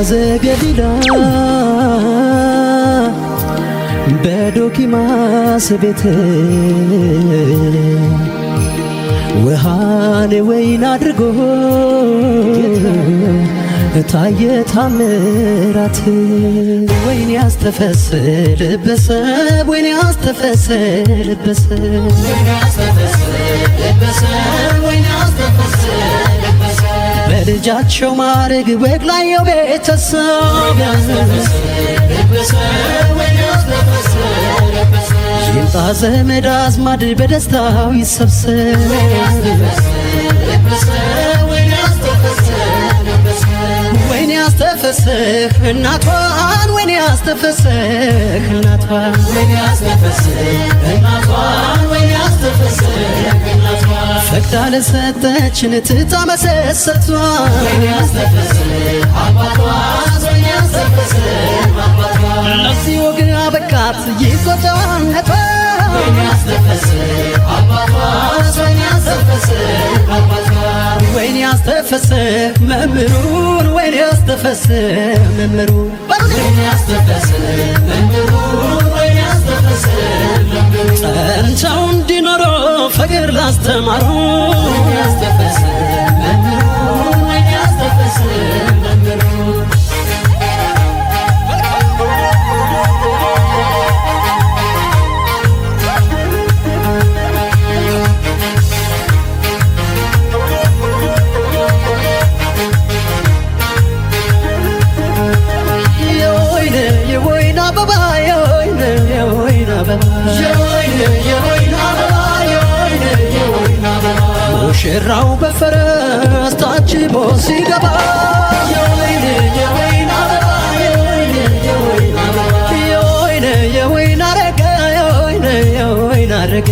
ዘገሊላ በዶኪማስ ቤት ውሃን ወይን አድርጎ ታየ ታምራት ወይን ያስተፈስልበሰ ወይን ያስተፈስልበሰ በልጃቸው ማረግ ወግ ላየው ቤተሰብ ይምጣ ዘመድ አዝማድ በደስታው ይሰብሰብ ወይን ያስተፈስህ እናቷን ወይን ያስተፈስህ እናቷን ፈቅዳ ለሰጠችን ትታ መሰሰቷን ለዚህ ወግ አበቃት ይቆጫነቷ ወይን ያስተፈስህ መምህሩን ወይን ያስተፈስህ መምህሩን ጸንተው እንዲኖሩ ፍቅር ላስተማሩ ሙሽራው በፈረስ ታጅቦ ሲገባ የወይን አረገ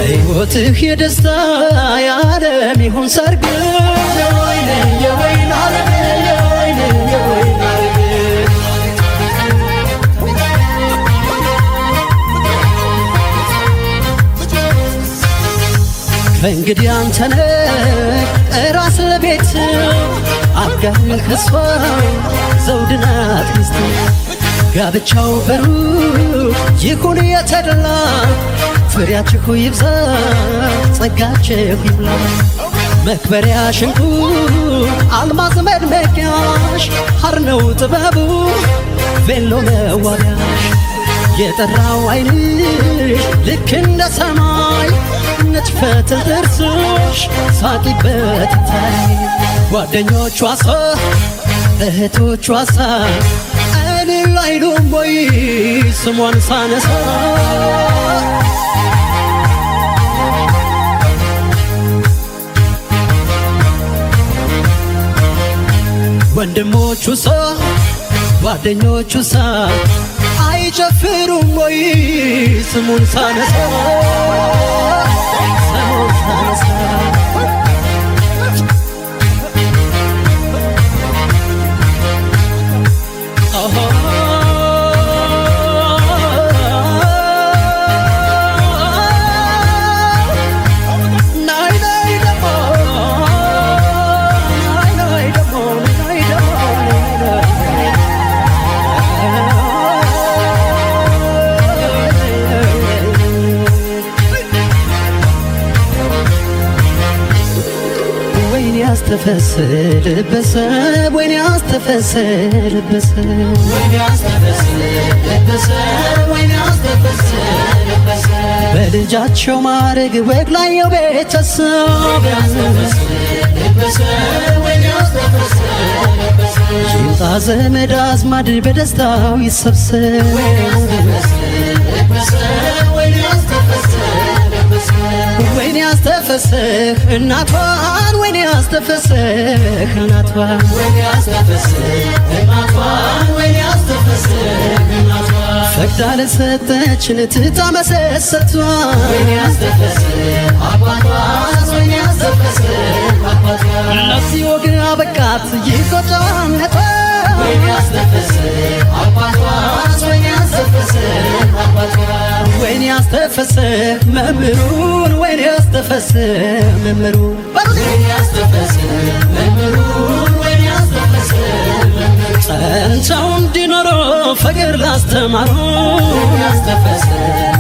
ሕይወትህ የደስታ የዓለም ይሁን ሰርግ እንግዲህ አንተነህ ራስ ለቤት አጋር ከሷ ዘውድ ናት ሚስት ጋብቻው በሩቅ ይሁን የተደላ ፍሬያችሁ ይብዛ ጸጋችሁ ይብላ መክበሪያ ሽንቁ አልማዝ መድመቂያሽ ሐር ነው ጥበቡ ቬሎ መዋቢያሽ የጠራው ዓይንሽ ልክ እንደ ሰማይ ነጭፈት ጥርስሽ ሳቂበት ታይ ጓደኞቿ ሳ እህቶቿ ሳ እልል አይሉም ወይ ስሟን ሳነሳ ወንድሞቹ ሳ ጓደኞቹ ሳ አይጨፍሩም ወይ ስሙን ሳነሳ ያስተፈስልበሰ ወይን ያስተፈስልበሰ በልጃቸው ማረግ ወግ ላየው ቤተሰብ ይምጣ ዘመድ አዝማድ በደስታው ይሰብሰብ ወይን ያስተፈስህ እናቷን ወይን ያስተፈስህ እናቷን ፈቅዳ ለሰጠችን ትታ መሰሰቷን ለዚህ ወግ አበቃት ይቆጫነቷ ወይን ወይኔ ያስተፈሰ መምህሩን ወይኔ ያስተፈሰ መምህሩን ወይኔ ያስተፈሰ መምህሩን ወይኔ ያስተፈሰ ጸንተው እንዲኖሩ ፍቅር ላስተማሩ ያስተፈሰ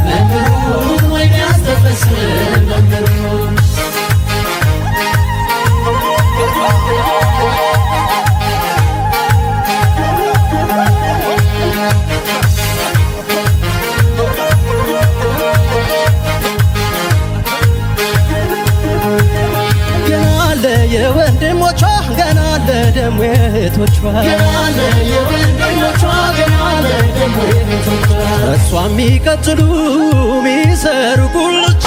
መምህሩን ወይኔ ያስተፈሰ መምህሩን የወንድሞቿ ገና ለደሙ የእህቶቿ ገና የወንድሞቿ ገና ለደሙ የእህቶቿ እሷ የሚቀጥሉ ሚሰሩ ጉልቻ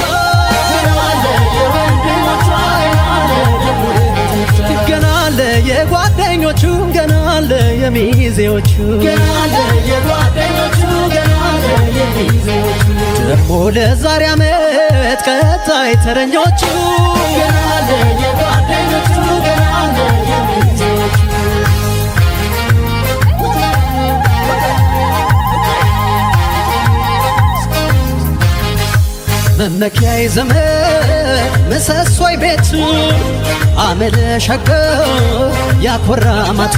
ገና የወንድሞቿ ገና የጓደኞቹ ገና የሚዜዎቹ ገና የጓደኞቹ ገና የሚዜዎቹ ደግሞ ለዛሬ ዓመት ቀጣይ ተረኞቹ ገና የጓደኞቹ ገና የሚዜዎቹ መመኪያዬ ዘመን ምሰሶይ ቤቱ አመለ ሸገር ያኮራ ማቱ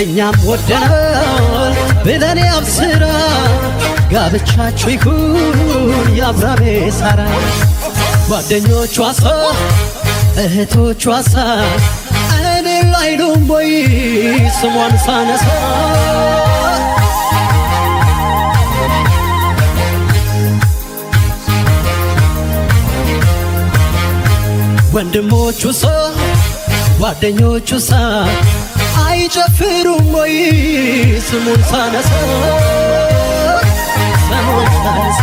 እኛም ወደናል ብለን ያብስራ ጋብቻችሁ ይሁን የአብራሜ ሳራ ጓደኞቿ ሳ እህቶቿ ሳ እኔ ላይሉም ቦይ ስሟን ሳነሳ ወንድሞቹ ሳ ጓደኞቹ ሳ አይጨፍሩም ወይ ስሙን ሳነሳ ስሙን ሳነሳ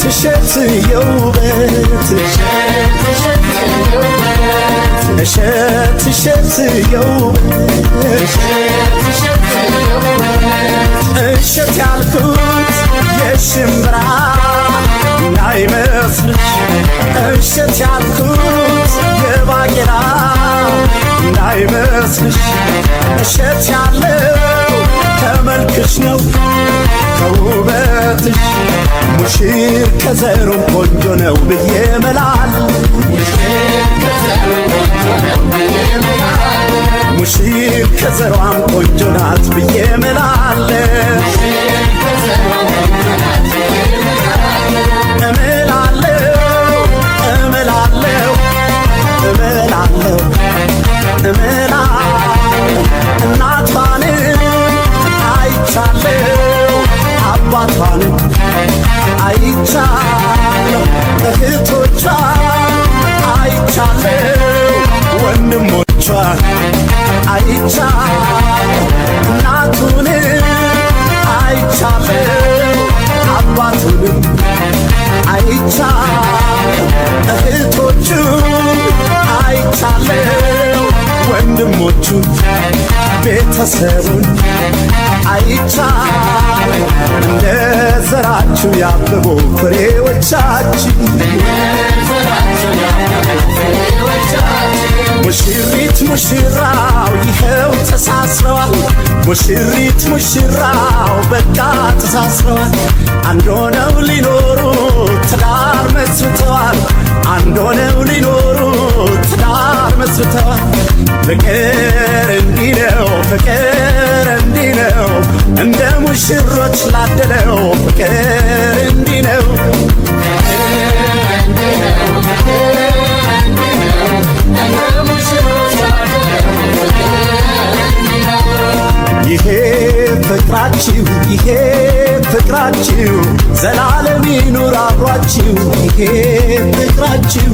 እሸት የውበት እሸት እሸት የውበት እሸት ያልኩት የሽምብራ እንዳይመስልሽ እሸት ያልኩት የባቄላ እንዳይመስልሽ እሸት ያለው ከመልክሽ ነው ከውበትሽ ሙሽር ከዘሩም ቆንጆ ነው ብዬ እምላለሁ ሙሽር ከዘሯም ቆንጆ ናት ብዬ እምላለሁ እምላለሁ እናቷንም አይቻለሁ አባቷንም አይቻለሁ እህቶቿን አይቻለሁ ወንድሞቿን አይቻለሁ እናቱንም አይቻለሁ አባቱንም አይቻለሁ እህቶቹን አይቻለሁ ወንድሞቹን ቤተሰቡን አይቻለሁ እንደ ዘራችሁ ያብቡ ፍሬዎቻችሁ ሙሽሪት ሙሽራው ይኸው ተሳስረዋል ሙሽሪት ሙሽራው በቃ ተሳስረዋል አንድ ሆነው ሊኖሩ ትዳር መስርተዋል አንድ ሆነው ሊኖሩ ትዳር መስርተዋል ፍቅር እንዲህ ነው ፍቅር እንዲህ ነው እንደ ሙሽሮች ላደለው ፍቅር እንዲህ ነው ይሄ ፍቅራችሁ ዘላለም ይኑር አብሯችሁ ይሄ ፍቅራችሁ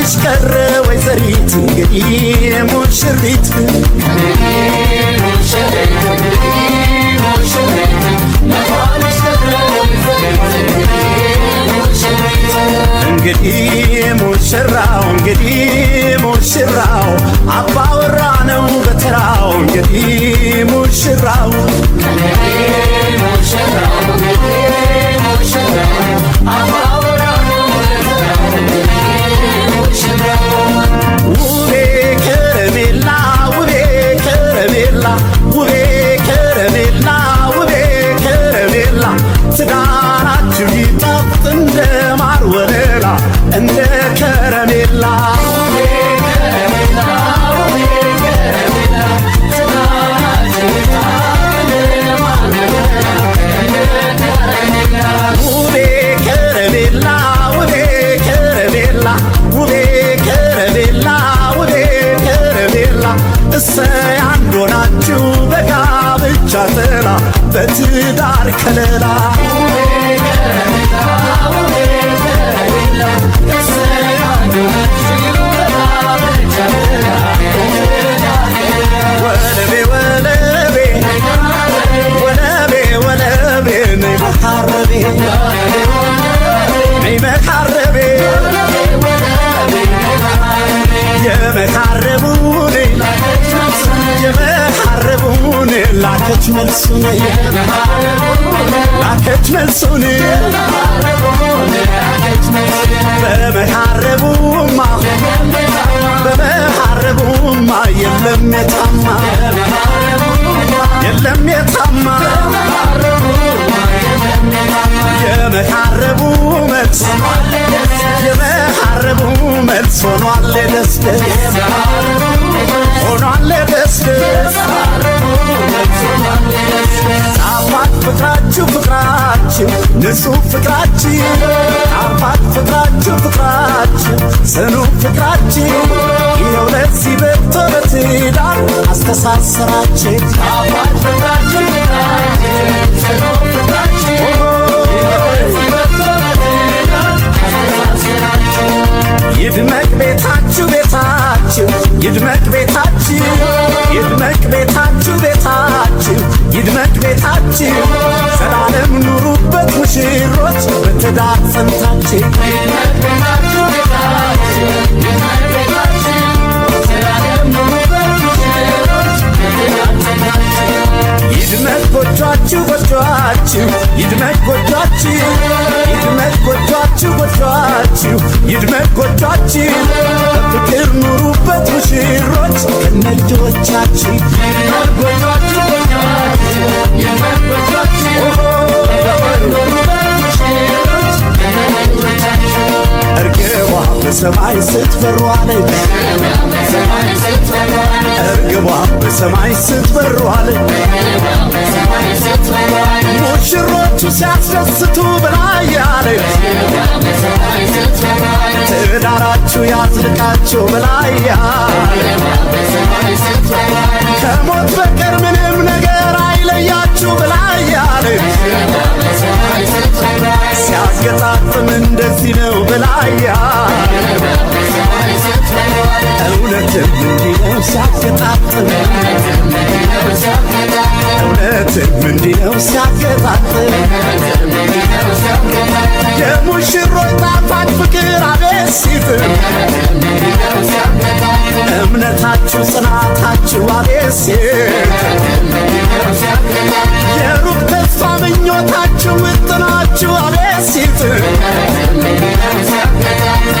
መባልሽ ቀረ ወይዘሪት እንግዲህ ሙሽሪት እንግዲህ ሙሽራው እንግዲህ ሙሽራው አባወራ ነው በተራው እንግዲህ ሙሽራው ውቤ ከረሜላ ውቤ ከረሜላ ውቤ ከረሜላ ውቤ ከረሜላ ትዳራችሁ ይጣፍጥ እንደ ማር ወለላ እንደ ከረሜላ ውቤ ከረሜላ ውቤ ከረሜላ ውቤ ከረሜላ ውቤ ከረሜላ እሰይ አንድ ሆናችሁ በጋብቻ ጥላ በትዳር ከለላ ወለቤ ወለቤ ወለቤ ወለቤ ነይ መካረቤ ነይ መካረቤ የመካረቡን የመካረቡን ላከች መልሱን ላከች መልሱን በመካረቡማ በመካረቡማ የለም የታማ የለም የታማ የመካረቡ መልስ የመካረቡ መልስ ሆኗል ደስደስ ሆኗል ደስደስ ጣፋጭ ፍቅራችሁ ፍቅራችሁ ንጹህ ፍቅራችሁ ጣፋጭ ፍቅራችሁ ፍቅራችሁ ጽኑ ፍቅራችሁ ይኸው ለዚህ በቅቶ በትዳር አስተሳሰራችሁ ጣፋጭ ፍቅራችሁ ፍቅራችሁ ጽኑ ፍቅራችሁ ይድመቅ ቤታችሁ ቤታችሁ ይድመቅ ቤታችሁ ይድመቅ ቤታችሁ ቤታችሁ ይድመቅ ቤታችሁ ዘላለም ኑሩበት ሙሽሮች በትዳር ጸንታችሁ ይድመቅ ቤታችሁ ቤታችሁ ይድመቅ ቤታችሁ ዘላለም ኑሩበት ሙሽሮች በትዳር ጸንታችሁ ይድመቅ ጎጇችሁ ጎጇችሁ ይድመቅ ጎጇችሁ ይድመቅ ጎጇችሁ ጎጇችሁ ይድመቅ ጎጇችሁ በፍቅር ኑሩበት ሙሽሮች ከነልጆቻችሁ ይድመቅ ጎጇችሁ ጎጇችሁ ይድመቅ ጎጇችሁ ኑሩበት ሙሽሮች ከነልጆቻችሁ እርግቧ በሰማይ ስትበሩ አለች እርግቧ በሰማይ ስትበሩ አለች ሙሽሮቹ ሲያስደስቱ ብላያለች ትዳራችሁ ያዝልቃችሁ ብላያለች ከሞት በቀር ምንም ነገር አይለያችሁ ብላያለች ሲያገጣጥም እንደዚህ ነው ብላያለች እውነትም እንዲህ ነው ሲያገጣጥም እውነትም እንዲህ ነው ሲያገጣጥም የሙሽሮች ጣፋጭ ፍቅር አቤት ሲጥም እምነታችሁ ጽናታችሁ አቤት ሲጥም የሩቅ ተስፋ ምኞታችሁ ውጥናችሁ አቤት ሲጥም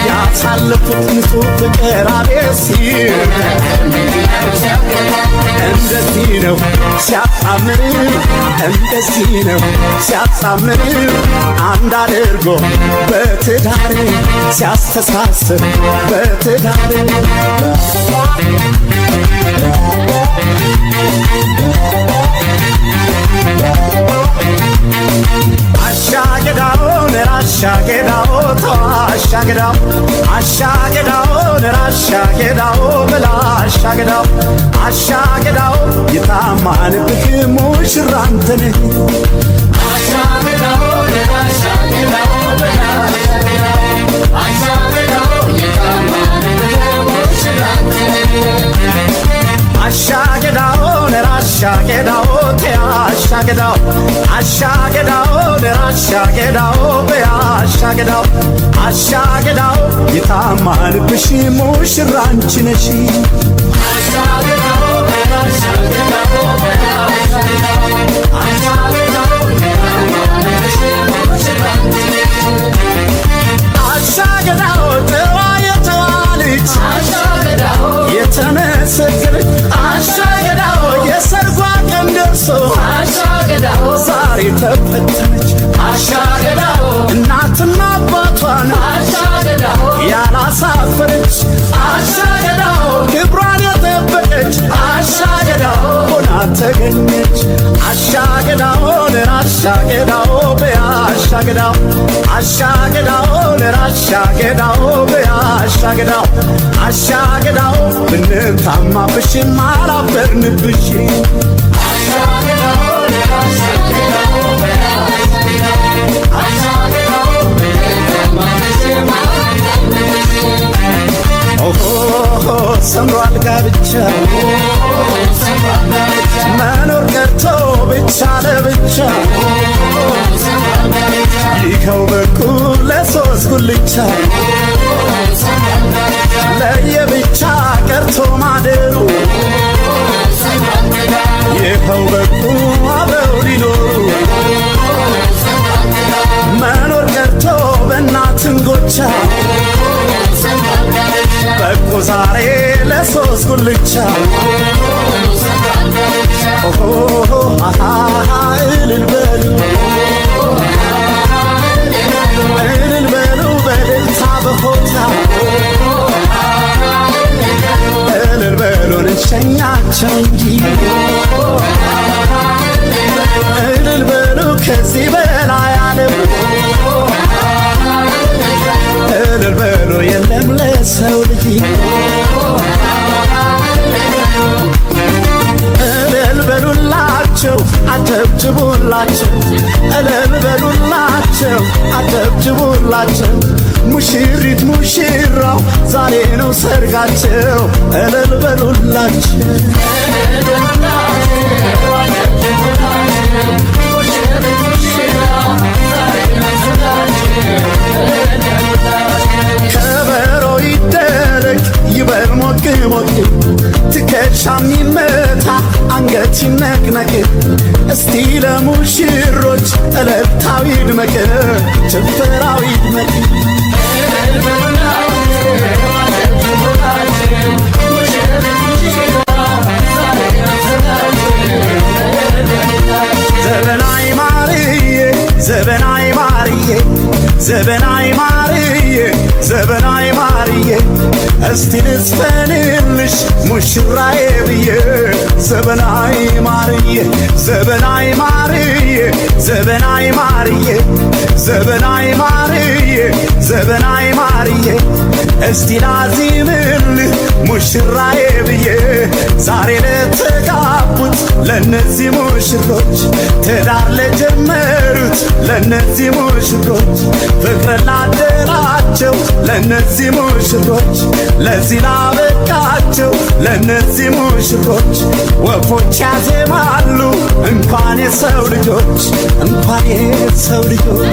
ያሳለፉት ንጹህ ፍቅር አቤት ሲጥም እንደዚህ ነው ሲያጣምር እንደዚህ ነው ሲያጣምር አንድ አድርጎ በትዳር ሲያስተሳስር በትዳር አሻገዳውን ራሻገዳው ተዋሻገዳው አሻገዳውን ራሻገዳው ብላሻገዳው አሻገዳው የታማንብህ ሙሽራንተን አሻገዳውን ራሻገዳው ብላሻገዳው አሻገዳው የታማን አሻገዳው አሻገዳው አሻገዳው በአሻገዳው አሻገዳው የታማንብሽ ሙሽራ አንቺ ነሽ አሻገዳው አሻገዳው አሻገዳው አሻገዳው ተዋየተዋልች አሻገዳው የተመሰከረች አሻገዳው የሰርጓ ቀን ደርሶ አሻገዳው ዛሬ ተፈተነች አሻገዳው እናትና አባቷን አሻገዳው ያላሳፈረች አሻገዳው ክብሯን የጠበቀች አሻገዳው ሆና ተገኘች አሻገዳው አሻገዳው በአሻገዳው አሻገዳው አሻገዳው በአሻገዳው አሻገዳው ብንታማብሽ አላፈርንብሽ አሻገዳው አሻገዳው አሻገዳው ብንታማብሽ አላፈርንብሽ ኦሆ ሰምሯል ጋብቻ መኖር ቀርቶ ብቻ ለብቻ ይኸው በኩል ለሶስት ጉልቻ ለየብቻ ቀርቶ ማደሩ ይኸው በኩል አብረው ሊኖሩ መኖር ቀርቶ በእናትን ጎቻ በቁ ዛሬ ለሶስት ጉልቻ ኦሆ እልል በሉ እልል በሉ በእልልታ በሆታ እልል በሉን እንሸኛቸው እንጂ እልል በሉ ከዚህ በላይ አለም እልል በሉ የለም ለሰው ልጅ እልል በሉላቸው አጨብጭቡላቸው እልል በሉላቸው አጨብጭቡላቸው ሙሽሪት ሙሽራው ዛሬ ነው ሰርጋቸው እልል በሉላቸው ከበሮ ይደረግ ይበል ሞቅ ሞቅ ትከሻ ሚመታ አንገት ይነቅነቅ እስቲ ለሙሽሮች እልልታው ይድመቅ ጭፈራው ይድመቅ ዘበናይ ማርዬ ዘበናይ ማርዬ ዘበናይ ማርዬ ዘበናይ ማርዬ እስቲ ልዝፈንልሽ ሙሽራዬ ብዬ ዘበናይ ማርዬ ዘበናይ ማርዬ ዘበናይ ማርዬ ዘበናይ ማርዬ ዘበናይ ማርዬ እስቲ ላዚምልህ ሙሽራዬ ብዬ ዛሬ ለተጋቡት ለነዚህ ሙሽሮች ትዳር ለጀመሩት ለነዚህ ሙሽሮች ፍቅር ላደራቸው ለነዚህ ሙሽሮች ለዚህ ላበቃቸው ለነዚህ ሙሽሮች ወፎች ያዜማሉ እንኳን የሰው ልጆች እንኳን የሰው ልጆች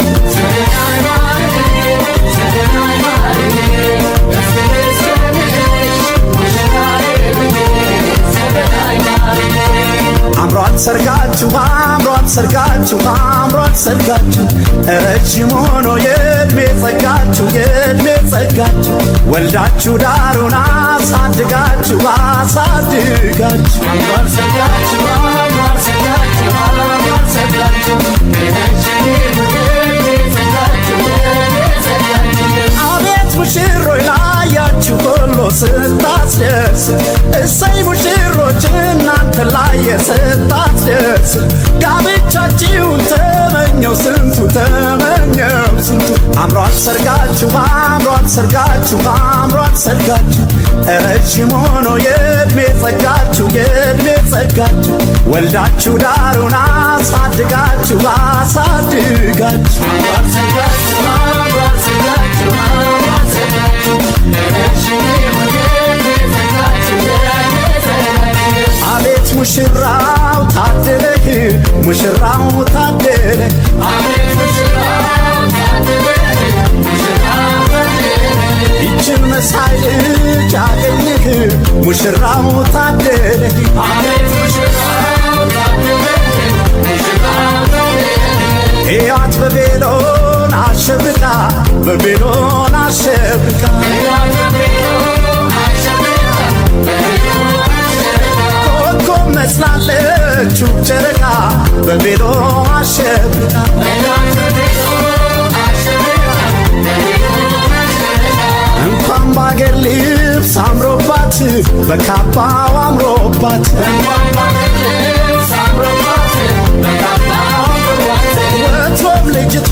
አምሯት ሰርጋችሁ አምሯት ሰርጋችሁ አምሯት ሰርጋችሁ ረጅም ሆኖ የዕድሜ ጸጋችሁ የዕድሜ ጸጋችሁ ወልዳችሁ ዳሩን አሳድጋችሁ አሳድጋችሁ አምሯት ሰርጋችሁ አምሯት ሰርጋችሁ አምሯት ሰርጋችሁ አቤት ሙሽሮች ላያችሁ ሁሉ ስታስደስ እሰይ ሙሽሮች እናንተ ላይ ስታስደስ ጋብቻችሁን ተመኘው ስንቱ ተመኘው ስንቱ አምሯት ሰርጋችሁ አምሯት ሰርጋችሁ አምሯት ሰርጋችሁ ረጅም ሆኖ የዕድሜ ጸጋችሁ የዕድሜ ጸጋችሁ ወልዳችሁ ዳሩን አሳድጋችሁ አሳድጋችሁ አምሯት ሰርጋችሁ አምሯት ሰርጋችሁ አምሯት ሰርጋችሁ አቤት ሙሽራው ታደለህ ሙሽራው ታደለ ይችን መሳይ ልጅ አገኘህ ሙሽራው ታደለ ሕይወት በቤሎን አሸብቃ በቤሎን አሸብቃ ኮከብ መስላለች ጨረቃ በቤሎን አሸብቃ እንኳን ባገር ልብስ አምሮባት በካባው አምሮባት ወትሮም ልጅቷ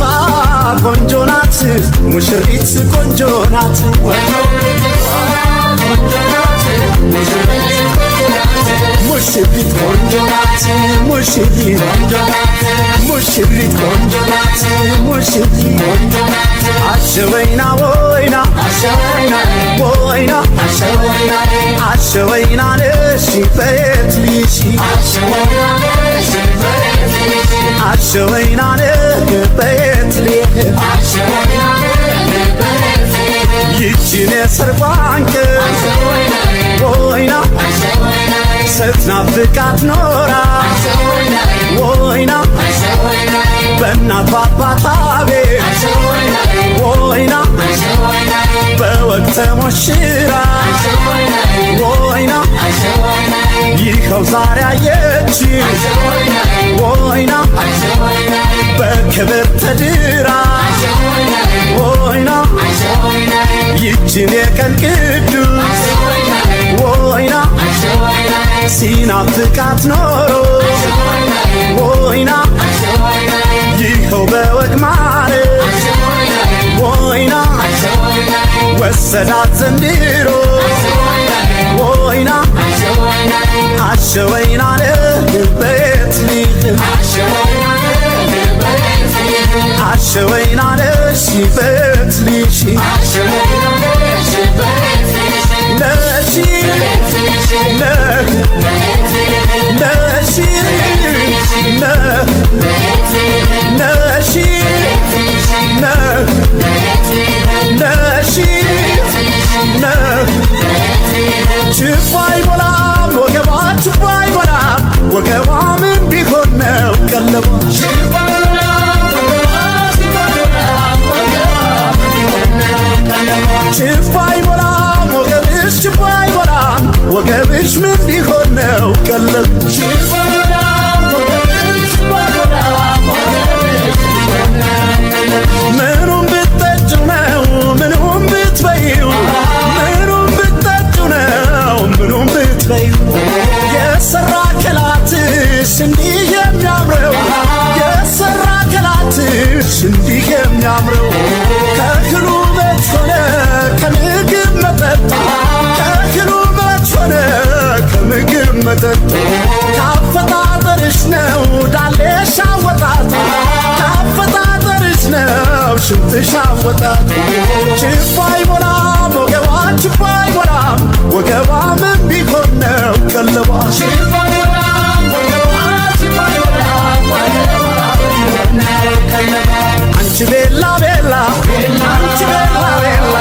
ቆንጆ ናት ሙሽሪት ቆንጆ ናት ሙሽሪት ቆንጆ ናት ሙሽሪት ሙሽሪት ቆንጆ ናት ሙሽሪት አሸወይና ወይና ወይና አሸወይና ነሽ በየት ልሽ አሸወይና ነሽ በየት ልሽ ይችን የሰርጓን ቀን ወይና ስትናፍቃት ኖራ ወይና በእናት በአባቷ ቤት ወይና በወግ ተሞሽራ ወይና ይኸው ዛሬ አየች ወይና በክብር ተድራ ወይና ይችን የቀን ቅዱስ ወይና ሲናፍቃት ኖሮ ወይና ይኸው በወግ ማረት ወይና ወሰዳት ዘንድሮ ወይና አሸወይና ለቤት ልጅ አሸወይና ለሽበት ልጅ ለሺ ችባይ ቦላም ወገባ ችባይ ቦላም ወገባ ምን ቢሆን ነው ቀለቧ ችባይ ቦላም ወገብሽ ችባይ ቦላም ወገብሽ ምን ቢሆን ነው ቀለብ ምኑም ብትጠጪው ነው ምኑም ብትበይው ምኑም ብትጠጪው ነው ምኑም ብትበይው የሰራ ከላትሽ እንዲህ የሚያምረው የሰራ ከላትሽ እንዲህ የሚያምረው ከእህሉ በች ሆነ ከምግብ መጠጥ ከእህሉ በች ሆነ ከምግብ መጠጥ ካፈጣጠርሽ ነው ዳሌሽ አወጣጥ ካፈጣጠርሽ ነው ሽንትሽ አወጣጥ ችባይ ቦላም ወገባ ችባይ ቦላም ወገባ ምን ቢሆን ነው ቀለቧ አንቺ ቤላ ቤላ አንቺ ቤላ ቤላ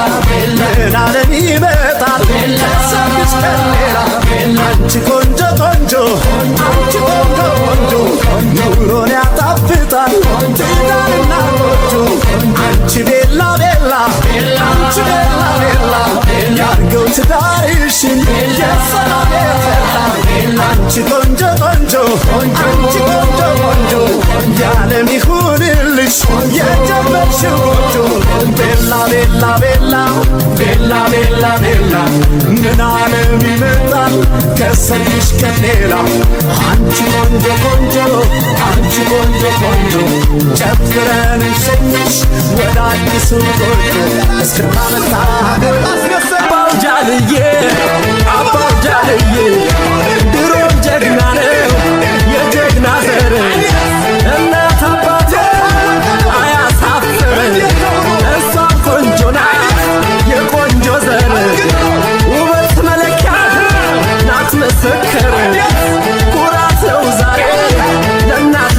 ለዓለም ይመጣል ከሰርግሽ ቀን ሌላ አንቺ ቆንጆ ቆንጆ አንቺ ቆንጆ ቆንጆ ኑሮን ያጣፍጣል ትዳርና ጎጆ አንቺ ቤላ ቤላ አንቺ ቤላ ቤላ ያርገው ትዳርሽን የሰላም የተላ አንቺ ቆንጆ ቆንጆ አንቺ ቆንጆ ቆንጆ የዓለም ይሁንልሽ የጀመርሽው ጎጆ ቤላ ቤላ ቤላ ቤላ ቤላ ቤላ ምን ዓለም ይመጣል ከሰርግሽ ቀን ሌላ አንቺ ቆንጆ ቆንጆ አንቺ ቆንጆ ቆንጆ ጨፍረን እንሸኝሽ ወደ አዲሱ ጎጆ እስክታመጣ አባው ጃልዬ አባው ጃልዬ ድሮም ጀግና ነው የጀግና ዘር እናት አባቴ አያሳፍር እሷም ቆንጆ ናት የቆንጆ ዘር ውበት መለኪያ ናት ምስክር ኩራት ነው ዛሬ ለእናት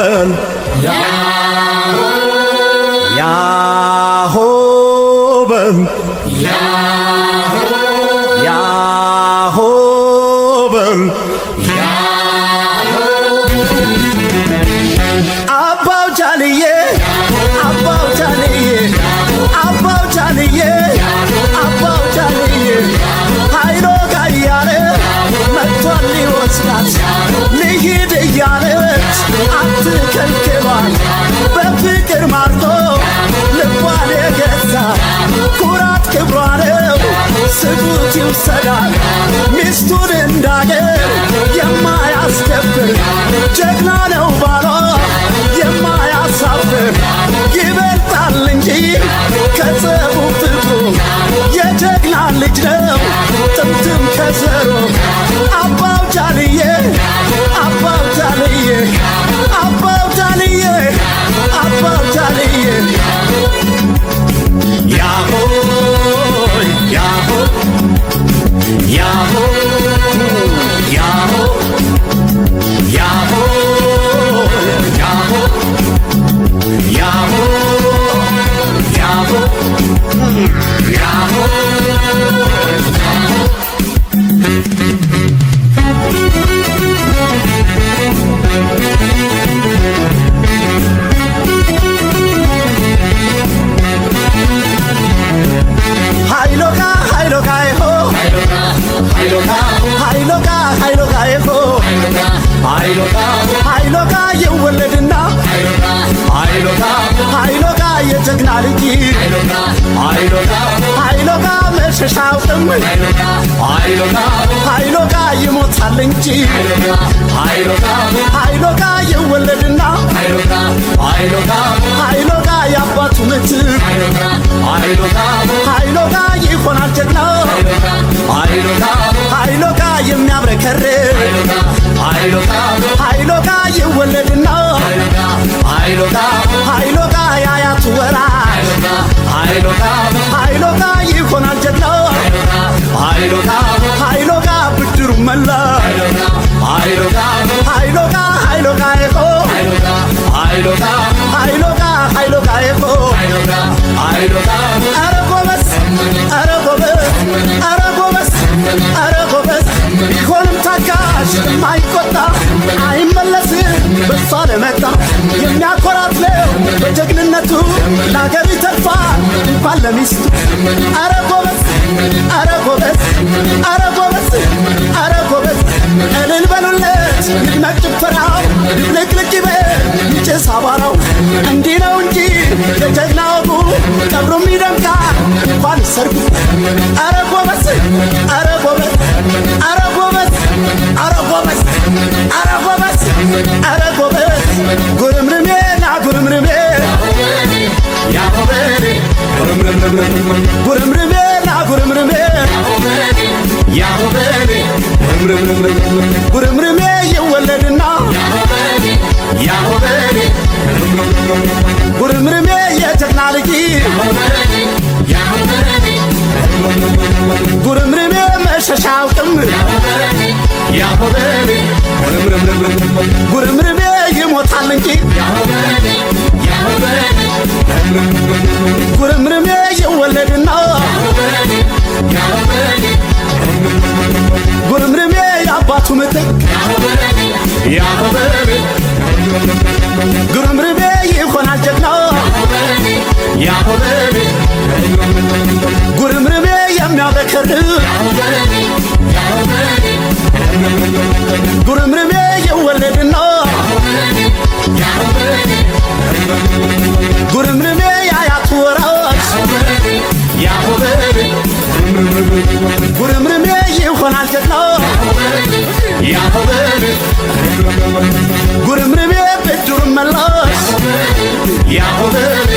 በል ያሆ በል ያሆ በል አባው ጃንዬ አባው ጃንዬ አባው ጃንዬ አባው ጃንዬ ኃይሎ ጋያለ መጥቷል ሊወስዳት ልሂድ እያለች አትከልክሏል በፍቅር ማርኮ ልቧን የገዛ ኩራት ክብሯ ነው ስጡት ይውሰዳል ሚስቱን እንዳገር የማያስደፍር ጀግና ነው ባሏ የማያሳፍር ይበልጣል እንጂ ከጸቡ ፍቅሩ የጀግና ልጅ ነው ጥምጥም ከዘሮ አባው ጃንዬ አባው ጃንዬ አባው ጃንዬ አባው ጃንዬ ያሆ ያሆ ያሆ ያሆ ያሆ ያሆ ያሆ ያሆ ሃይሎጋ ሃይሎጋ ይሆ ሃይሎጋ ሃይሎጋ ሃይሎጋ ይሆ ሃይሎጋ ሃይሎጋ ይወለድና ሃይሎጋ ሃይሎጋ የጀግና ልጅ ሃይሎጋ ሃይሎጋ መሸሻው ጥም ሃይሎጋ ሃይሎጋ ይሞታል እንጂ ሃይሎጋ ሃይሎጋ ይወለድና ሃይሎጋ ሃይሎጋ ያባቱ ምትክ ሃይሎጋ ሃይሎጋ ይሆናል ጀግና ሃይሎጋ ሃይሎጋ የሚያብረከርክ ሃይሎጋ ሃይሎጋ ይወለድና ሃይሎጋ ሃይሎጋ ያያቱ ወራሽ ሃይሎጋ ሃይሎጋ ይሆናል ጀግና ሃይሎጋ ሃይሎጋ ብድሩ መላ ሃይሎጋ ሃይሎጋ ሃይሎጋ ይሆ ሃይሎጋ ሃይሎጋ ሃይሎጋ ይሆ ሃይሎጋ ኧረ ጎበዝ ኧረ ጎበዝ ኧረ ጎበዝ ኧረ ጎበዝ ቢሆንም ታጋሽ የማይቆጣ አይመለስም በሷ ለመጣ የሚያኮራት ነው በጀግንነቱ ለአገር ይተርፋል እንኳን ለሚስቱ ኧረ ጎበዝ ኧረ ጎበዝ ኧረ ጎበዝ ኧረ ጎበዝ እልል በሉለት ይድመቅ ጭፈራው ድብልቅልቅ ይበል ይጭስ አቧራው እንዲህ ነው እንጂ የጀግና ወጉ ቀብሩም ይደምቃል እንኳን ሰርጉ ኧረ ጎበዝ ኧረ ጎበዝ ኧረ ጎበዝ ኧረ ጎበዝ ኧረ ጎበዝ ኧረ ጎበዝ ጉርምርሜ ና ጉርምርሜ ያሆበኔ ጉርምርሜ ና ጉርምርሜ ያሆበኔ ጉርምርሜ ይወለድና ያሆበኔ ጉርምርሜ የጀግና ልጅ ጉርምርሜ መሸሻው ጥም ያሆበኔ ጉርምርሜ ይሞታል እንጂ ጉርምርሜ ይወለድና ጉርምርሜ የአባቱ ምትክ ያሆበኔ ጉርምርሜ ይሆናል ጀግና ያሆበኔ ጉርምርሜ የሚያበከርክ ጉርምርሜ ይወለድና ጉርምርሜ ያያቱ ወራሽ ያሆበኔ ጉርምርሜ ይሆናል ጀግና ያሆበኔ ጉርምርሜ ብድሩን መላሽ ያሆበኔ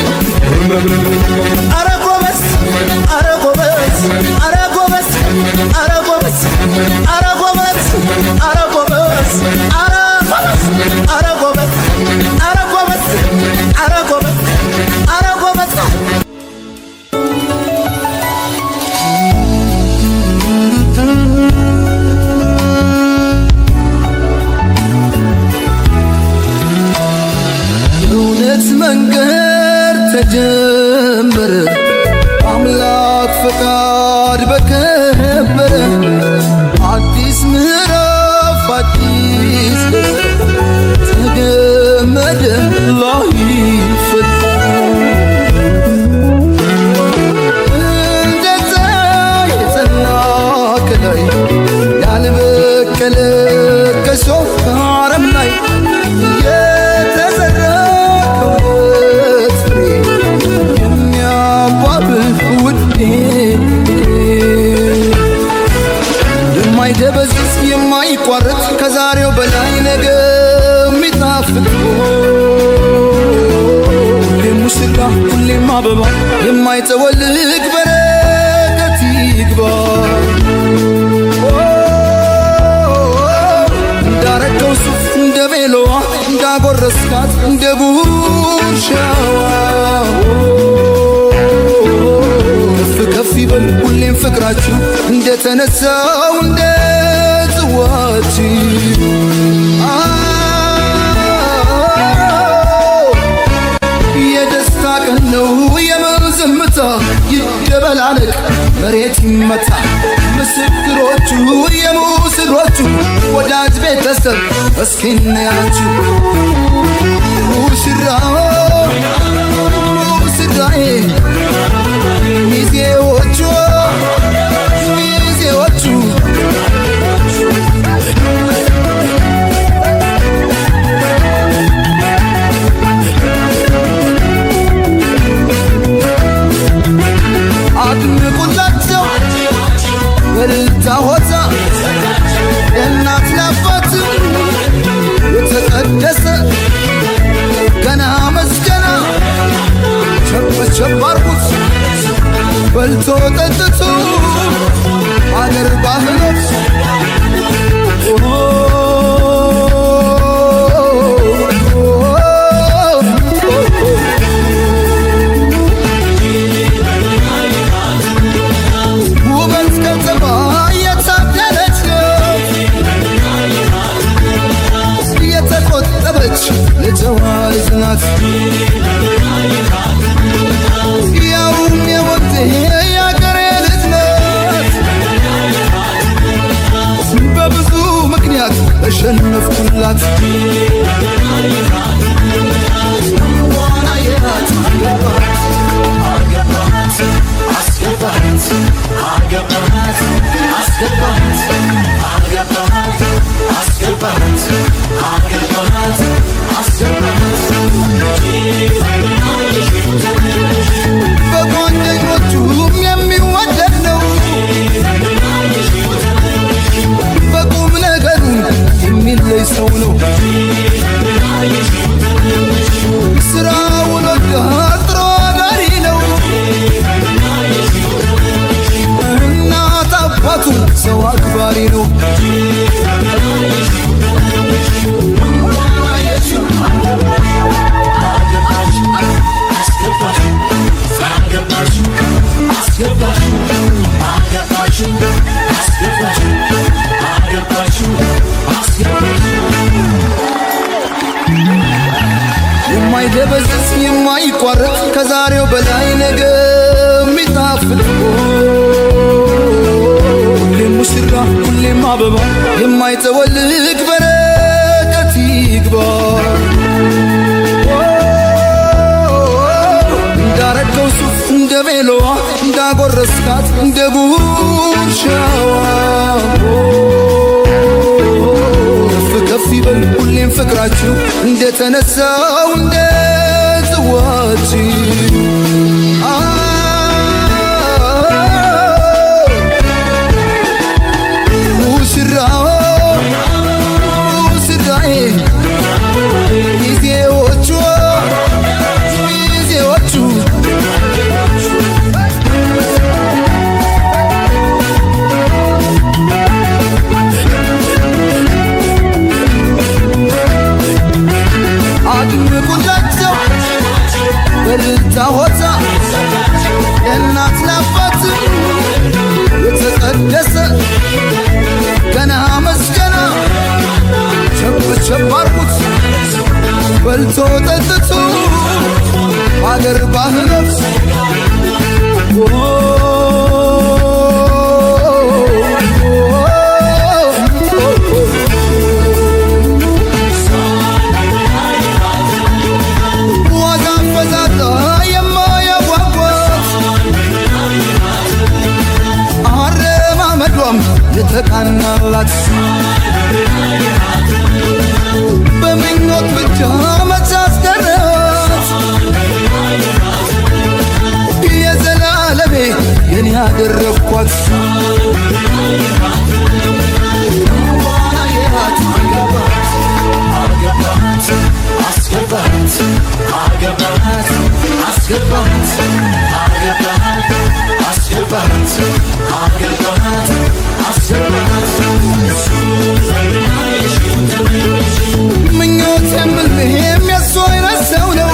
ኧረ ጎበዝ ኧረ ጎበዝ ኧረ ጎበዝ ኧረ ጎበዝ ኧረ ጎበዝ ኧረ ጎበዝ ኧረ ጎበዝ ኧረ ጎበዝ ኧረ ጎበዝ ኧረ ጎበዝ መንገድ ተጀመረ አምላክ ፈቃድ በከበረ አዲስ ምዕራፍ አዲስ ተገመደ ላይፈታ እንደዛ የጸና ከላይ ያልበቀለ ከሾህ አረም ላይ የተዘራ ከእውነት ፍሬ የሚያባብል ውዴ የማይደበዝዝ የማይቋረጥ ከዛሬው በላይ ነገ የሚጣፍጥ ሁሌም ሙሽራ ሁሌም አበባ የማይጠወልግ በረከት ይግባ እንዳረከው ሱፍ እንደ ቤሎዋ እንዳጎረስካት እንደ ጉርሻዋ ከፍ ከፍ ይበል ሁሌም ፍቅራችሁ እንደተነሳው እንደ ጽዋችሁ የደስታ ቀን ነው የመዝምታ ይደበላለቅ መሬት ይመታ ምስክሮቹ የሙስሮቹ ወዳጅ ቤተሰብ እስኪናያችሁ ሙሽራው ሙሽራዬ ሚዜዎቹ ሚዜዎቹ አድምቁላቸው በልልታ ሆታ የእናት ለአባት የተቀደሰ ገና መስገና ቸብ አርጉት በልቶ ጠጥቶ አገር ባህሎት ውበት ከተማ የታደለች የተቆጠበች የጀዋዝ ናት ያውም የወቅት የአገሬ ልጅ ናት በብዙ ምክንያት ተሸነፍኩላት በጓደኞቹም የሚወደድ ነው በቁም ነገሩ የሚለይ ሰው ነው ስራውን ወዳድ ጥሩ አዳሪ ነው እናት አባቱ ሰው አክባሪ ነው የማይደበዝዝ የማይቋረጥ ከዛሬው በላይ ነገ የሚጣፍጥ ሁሌም ሙሽራ ሁሌም አበባ የማይጠወልግ በረከት ይግባ እንዳረከው ሱፍ እንደ ቤሎዋ እንዳጎረስካት እንደ ጉርሻዋ ከፍ ከፍ ይበል ሁሌም ፍቅራችሁ እንደተነሳው እንደ ጽዋችሁ ሙሽራው ሙሽራዬ ሚዜዎቹ ሚዜዎቹ አድምቁላቸው በልልታ ሆታ የእናት ለአባት የተቀደሰ ገና መስገና ቸብ አርጉት በልቶ ጠጥቶ አገር ባህል ተቃናላት በሚኖት ብቻ መቻስከረት የዘላለሜ የኔ ያደረኳት ምኞት የምልህም የሱ አይነት ሰው ነው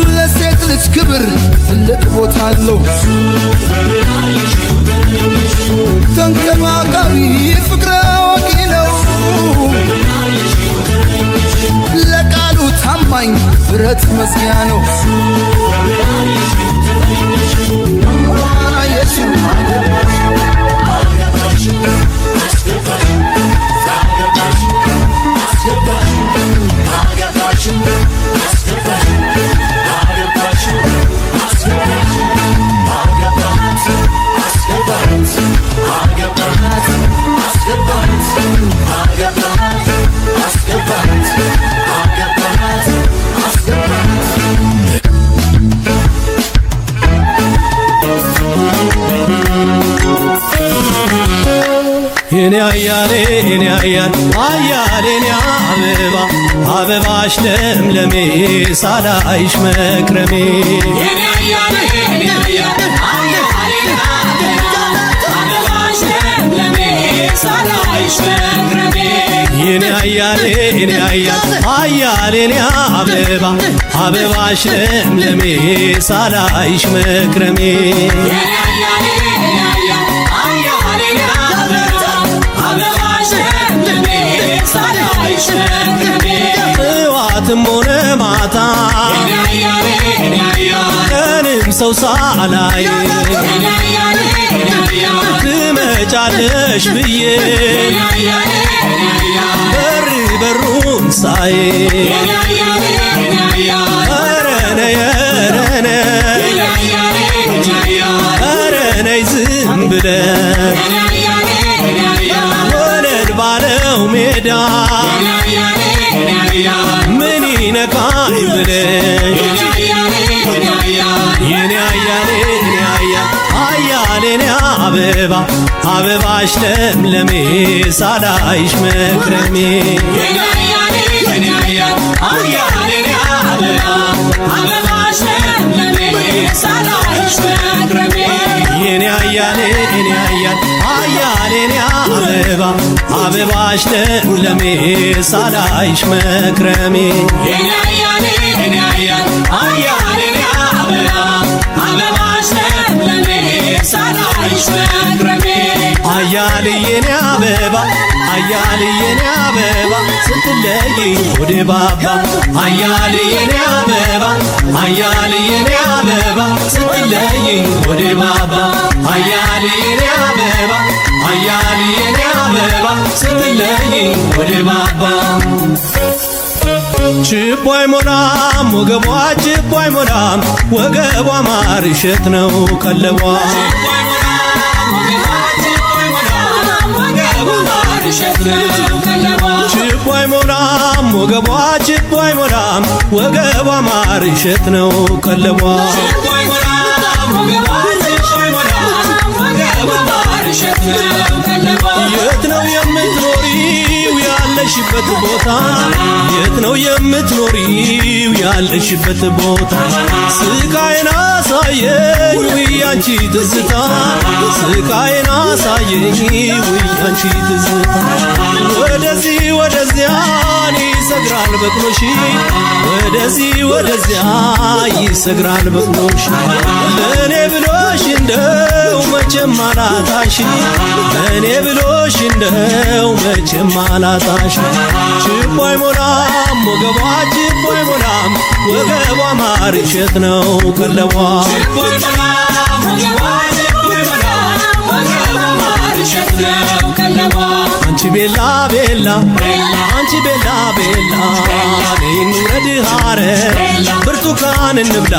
ለሴት ልጅ ክብር ትልቅ ቦታ አለው ተንከባካቢ ፍቅረ አዋቂ ነው ለቃሉ ታማኝ ብረት መዝጊያ ነው የኔ አያሌ የኔ አያሌ የኔ አበባ አበባሽ ለምለሜ ሳላይሽ መክረሜ የኔ አያሌ የኔ አበባሽ ለምለሜ ሳላይሽ መክረሜ የኔ አያሌ የኔ አበባ አበባሽ ለምለሜ ሳላይሽ መክረሜ ጠዋትም ሆነ ማታ ቀንም ሰው ሳላይ ትመጫለሽ ብዬ በሩን ሳይ ኧረ ነይ ዝም ብለሽ ወለል ባለው ሜዳ ምን ይነካኝ ብለሽ የኔ አያሌ የኔ አበባ አበባሽ ለምለሜ ሳላይሽ መክረሜ የኔ አያሌ የኔ አበባ አበባሽ ለምለሜ ሳላይሽ መክረሜ የኔ አያሌ የኔ አበባ አበባሽ ለምለሜ ሳላይሽ መክረሜ የኔ አያሌ የኔ አበባ አበባሽ ለምለሜ ሳላይሽ መክረሜ አያሌ የኔ አበባ ስትለይኝ ወደ ባባ አያሌ የኔ አበባ ስትለይኝ ወደ ባባ አያሌ የኔ አበባ ስትለይኝ ወደ ባባ ችቦ አይሞላም ወገቧ ችቦ አይሞላም ወገቧ ማር እሸት ነው ቀለቧ ችቦ አይሞላም ወገቧ ችቦ አይሞላም ወገቧ ማር እሸት ነው ቀለቧ የት ነው የምትኖሪው ያለሽበት ቦታ የት ነው የምትኖሪው ያለሽበት ቦታ ስቃይን አሳየኝ ውያንቺ ትዝታ ስቃይን አሳየኝ ውያንቺ ትዝታ ወደዚህ ወደዚያ ይሰግራል በቅሎሽ ወደዚህ ወደዚያ ይሰግራል በቅሎሽ ለኔ ብሎሽ እንደው መቼም አላጣሽ ለኔ ብሎሽ እንደው መቼም አላጣሽ ችቦ አይሞላም ወገቧ ችቦ አይሞላም ወገቧ ማር እሸት ነው ቀለቧ ችቦ አይሞላም ወገቧ ችቦ አይሞላም ወገቧ ማር እሸት ነው ቀለቧ አንቺ ቤላ ቤላ አንቺ ቤላ ቤላ እንውረድ ሐረር ብርቱካን እንብላ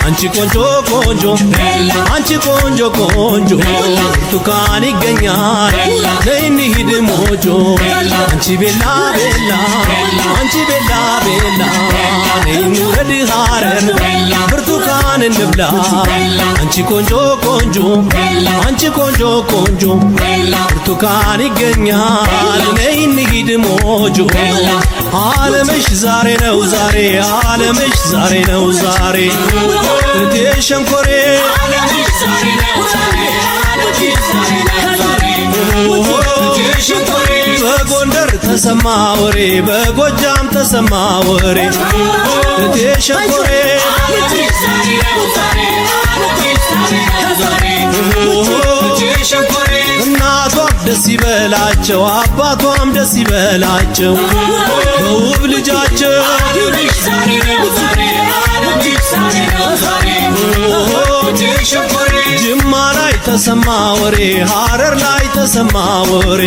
አንቺ ቆንጆ ቆንጆ አንቺ ቆንጆ ቆንጆ ብርቱካን ይገኛል ነይ እንሂድ ሞጆ አንቺ ቤላ ቤላ አንቺ ቤላ ቤላ እንውረድ ሐረር ብርቱካን እንብላ አንቺ ቆንጆ ቆንጆ አንቺ ቆንጆ ቆንጆ ብርቱካን ይገኛል ነይ እንሂድ ሞጆ ዓለምሽ ዛሬ ነው ዛሬ ዓለምሽ ዛሬ ነው ዛሬ እቴ ሸንኮሬ ዓለምሽ ዛሬ ነው ዛሬ ዓለምሽ ዛሬ ነው ዛሬ እቴ ሸንኮሬ በጎንደር ተሰማ ወሬ በጎጃም ተሰማ ወሬ እቴ ሸንኮሬ ዓለምሽ ዛሬ ነው ዛሬ ዓለምሽ ዛሬ ነው ዛሬ እቴ ሸንኮሬ እናቷም ደስ ይበላቸው አባቷም ደስ ይበላቸው በውብ ልጃቸው ዓለምሽ ዛሬ ነው ዛሬ ዓለምሽ ዛሬ ነው ዛሬ እቴ ሸንኮሬ ጅማ ላይ ተሰማ ወሬ ሐረር ላይ ተሰማ ወሬ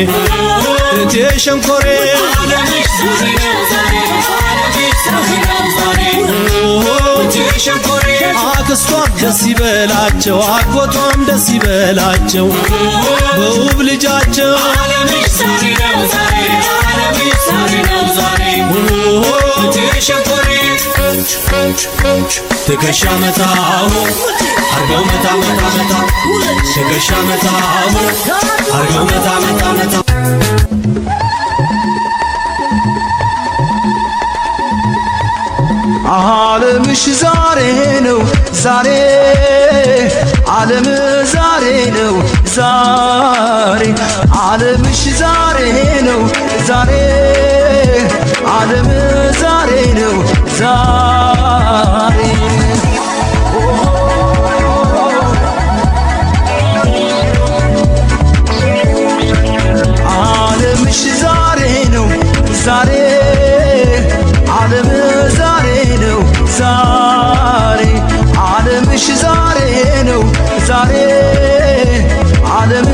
እቴ ሸንኮሬ ዓለምሽ ዛሬ ነው ዛሬ ዓለምሽ ዛሬ ነው ዛሬ እቴ ሸንኮሬ አክስቷም ደስ ይበላቸው አጎቷም ደስ ይበላቸው በውብ ልጃቸው ዓለምሽ ዛሬ ነው ዛሬ ዓለምሽ ዛሬ ነው ዛሬ እቴ ሸንኮሬ ትከሻ መታሁ አርገው መታ መታ መታ ትከሻ መታሁ አርገው መታ መታ መታ ዓለምሽ ዛሬ ነው ዛሬ ዓለም ዛሬ ነው ዛሬ ዓለምሽ ዛሬ ነው ዛሬ ዓለም ዛሬ ነው ዛሬ ዓለምሽ ዛሬ ነው ዛሬ ዓለም ዛሬ ነው ዛሬ ዓለምሽ ዛሬ ነው ዛሬ ዓለም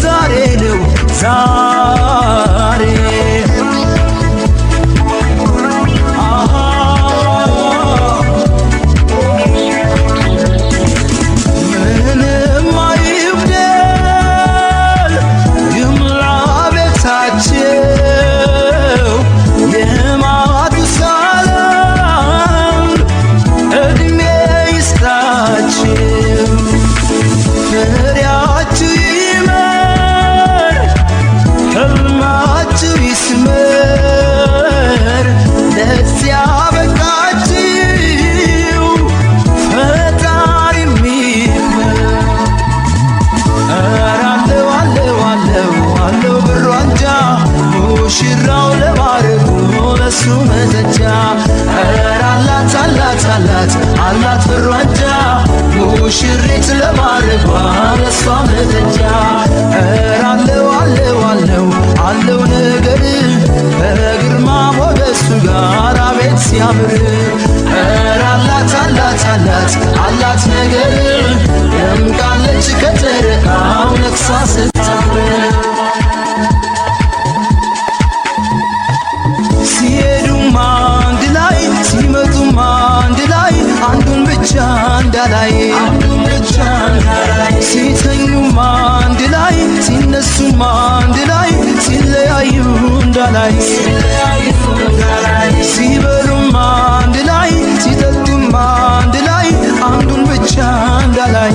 ዛሬ ነው ዛሬ ምንም አይጉደል ይምላ ቤታቸው የማቱሳላም እድሜ ይስጣችሁ ፍሬያችሁ ይመር ሕልማችሁ ይስመር ለዚያ በቃችሁ ፈጣሪ ይክበር ኧረ አለው አለው አለው አለው ብሩ አንጃ ሙሽራው ለማረጉ ለሱ መተቻ ኧረ አላት አላት አላት አላት ብሩ አንጃ ሙሽሪት ለማረጓ ለሷ መተቻ ኧረ አለው አለው አለው አለው ነገር በግርማ ሞገሱ ጋር አቤት ሲያምር ኧረ አላት አላት አላት አላት ነገር ደምቃለች ከጨረቃው ነግሳ ስታምር ሲሄዱም አንድ ላይ ሲመጡም አንድ ላይ አንዱን ብቻ እንዳላይ ሲተኙም አንድ ላይ ሲነሱም አንድ ላይ ሲለያዩ እንዳላይ ሲበሉም አንድ ላይ ሲጠጡም አንድ ላይ አንዱን ብቻ እንዳላይ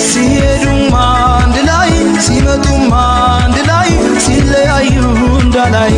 ሲሄዱም አንድ ላይ ሲመጡም አንድ ላይ ሲለያዩ እንዳላይ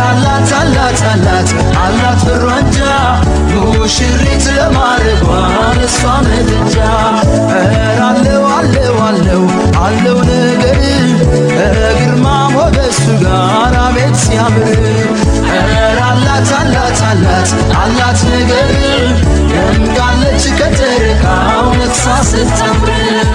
አላት አላት አላት አላት ብሯንጃ ሙሽሪት ለማረጓን እሷ ምድጃ አለው አለው አለው አለው ነገር ግርማ ሞገሱ ጋር አቤት ሲያምር አላት አላት አላት አላት ነገር ደምቃለች ከጨረቃው ነግሳ ስታምር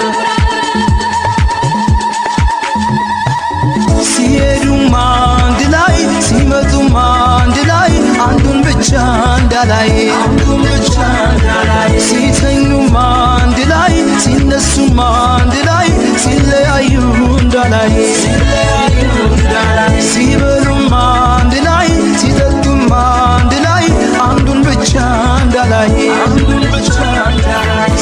ሲሄዱም አንድ ላይ ሲመጡም አንድ ላይ አንዱን ብቻ እንዳላይ አንዱን ብቻ እንዳላይ ሲተኙም አንድ ላይ ሲነሱም አንድ ላይ ሲለያዩ እንዳላይ ሲለያዩ እንዳላይ ሲበሉም አንድ ላይ ሲጠጡም አንድ ላይ አንዱን ብቻ እንዳላይ አንዱን ብቻ እንዳላይ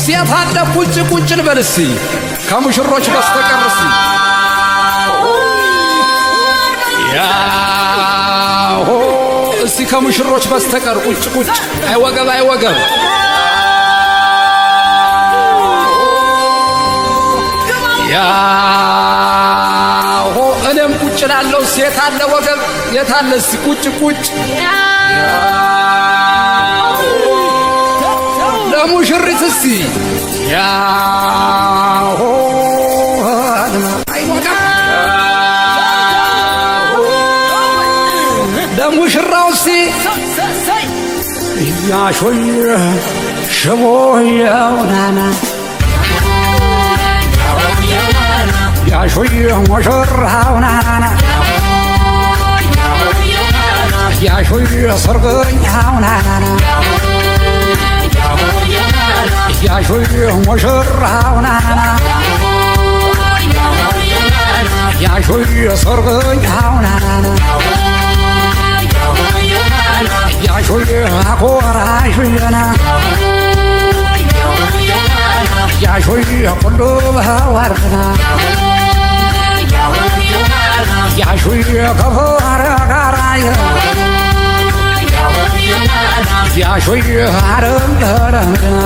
ሲያታደ ቁጭ ቁጭ ልበልሲ ከሙሽሮች በስተቀርሲ ያሆ እስቲ ከሙሽሮች በስተቀር ቁጭ ቁጭ አይወገብ አይወገብ ያሆ እኔም ቁጭ ላለው ሴት አለ ወገብ የታለ እስቲ ቁጭ ቁጭ ለሙሽሪት እስቲ ያሆ ለሙሽራው እስቲ ያሾይ ሽቦየው ናና ያሾይ ሙሽራው ናና ያሾይ ሰርገኛው ናና ያሾይ ሙሽራው ናና ያሾይ ሰርገኛው ናና ያሾይ አኮራሹየና ያሾይ ሁሉ በዋርና ያሾይ ከፈረ ጋራየ ያሾይ አረም ለረምና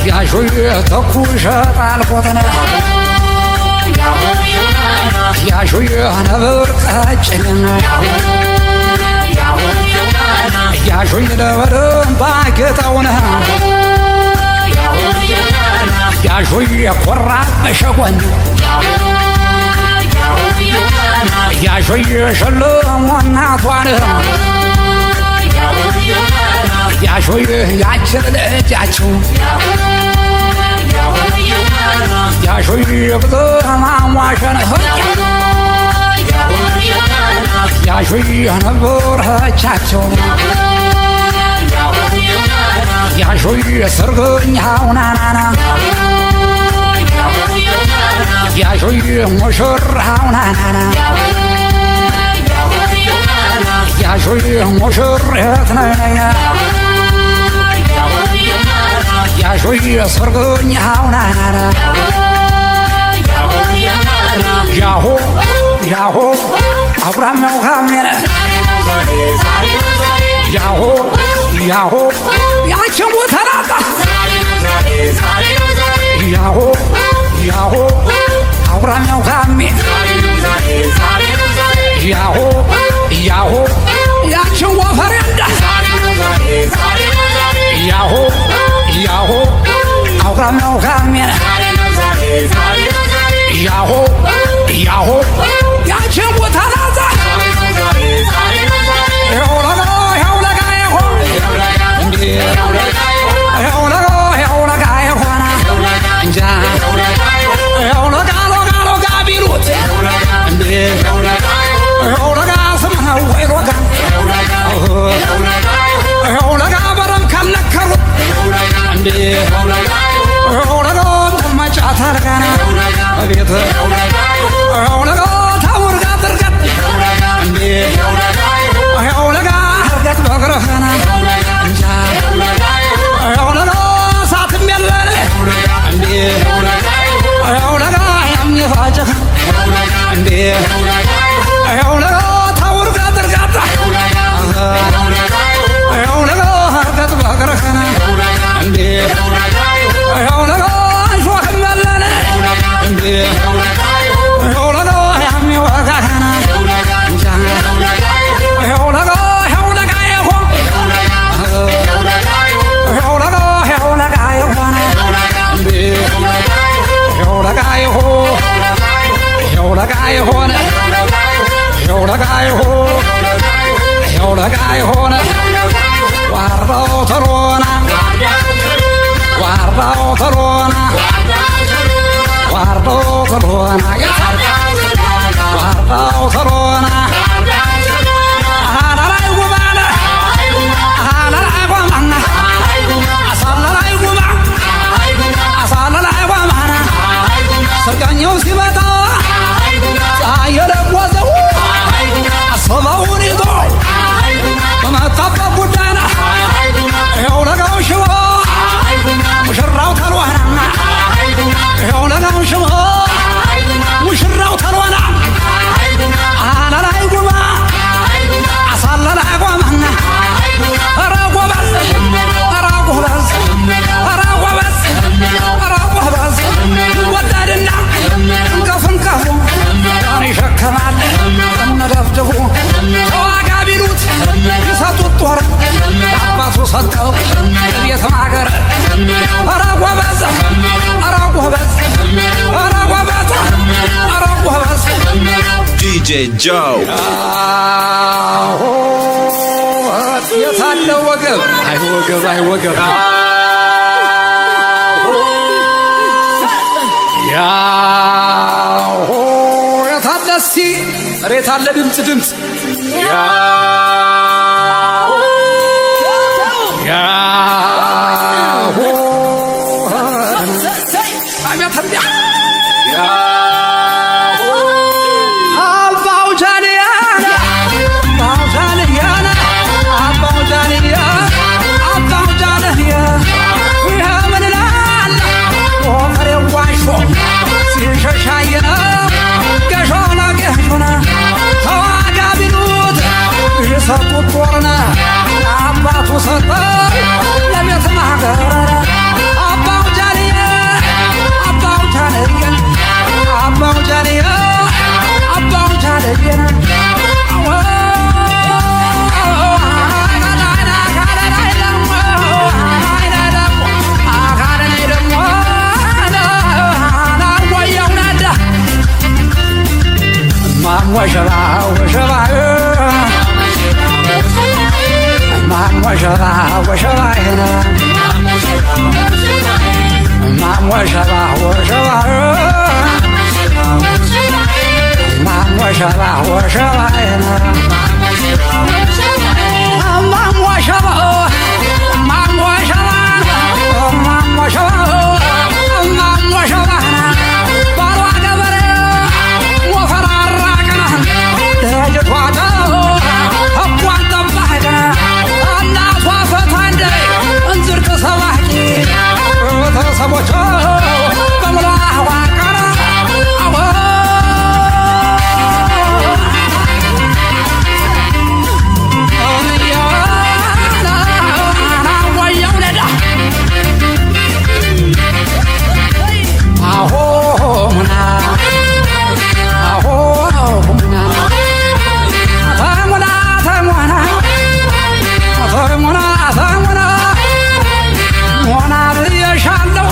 ያሾይ ተኩሸ ጣልቆተና ያሾይ ነብር ቀጭንና ያሾይ ደበረም ባጌታውና ያሾይ ኮራ በሸጎን ያሾይ ሸለሞና ቷን ያሾይ ያችን ልጃችሁ ያሾይ በማሟሸን ያሾይ ነበረቻቸው ያሾይ ሰርገኛው ናናና ያሾይ ሙሽራው ናናና ያሾይ ሙሽሬት ነኛ ያሾይ ሰርገኛው ናናና ያሆ ያሆ አብራመው ካሜራ ያሆ ያሆ ያችን ወተራጣ ያሆ ያሆ አብራመው ካሜራ ያሆ ያሆ ያችን ወፈረንዳ ያሆ ያሆ አብራመው ካሜራ ያሆ ያሆ ያችን ወተራጣ Yeah. አይሆነ ዋርዳው ተሎና ዋርዳው ተሎና ዋርዳው ተሎና ዋርዳው ተሎና አሃላላይ ጉባለ አሃላላይ ጉባና አሳላላይ ጉባ አሳላላይ ጉባና ሰርጋኛው ሲመጣ ፀሐይ የለቆሰው አሰባውን ይዞ በመጣበት ጉዳይና ይኸው ለጋው ሽቦ ሙሽራው ተልዋና ይኸው ለጋው ሽቦ ሙሽራው ተልዋና አላላይ ጉባ አሳላላይ ጉባና ኧረ ጎበዝ ኧረ ጎበዝ ኧረ ጎበዝ ኧረ ጎበዝ ወዳድና እንቀፍንቀፉ ያን ይሸከማል እነደፍድፉ ተዋጋ ቢሉት ይሰጡት ጦር አባቱ ሰጠው ቤት ማገር ኧረ ጎበዝ ኧረ ጎበዝ ኧረ ጎበዝ ኧረ ጎበዝ DJ Joe የታለ ወገብ አይ ወገብ አይ ወገብ ያሆ የታለ እስቲ ኧረ የታለ ድምፅ ድምፅ ያሆ አቤት እንዲያ አባው ጃንያና አባው ጃንያና አባው ጃንያ አባው ጃንያ ይሄ ምን ይላል ወፈሬው ዋሾ ሲሸሻየና ገሾና ገሾና ተዋጋ ቢሉት ይሰጡት ጦርና አባቱ ሰጠው ለቤት ማገር አባው ጃንያ አባው ጃንያ አባው ጃንያ አባው ጃንያ ወሸባ ወሸባ ማም ወሸባ ወሸባ ሄና ማም ወሸባ ወሸባ ማም ወሸባ ወሸባ ሄና ማም ወሸባ ማም ወሸባ ማም ወሸባ ማም ወሸባ ባሏ ገበሬ ደረጀቷቸው ህቧን ጠባቂና እናቷ ፈታንደ እንዝርቅ ሰባቂ ቤተሰቦቿ በሙሉ አዋቀረ ወየውነዳ አሆ ሙና አሆ ሙና ሞና ብዬሻለሁ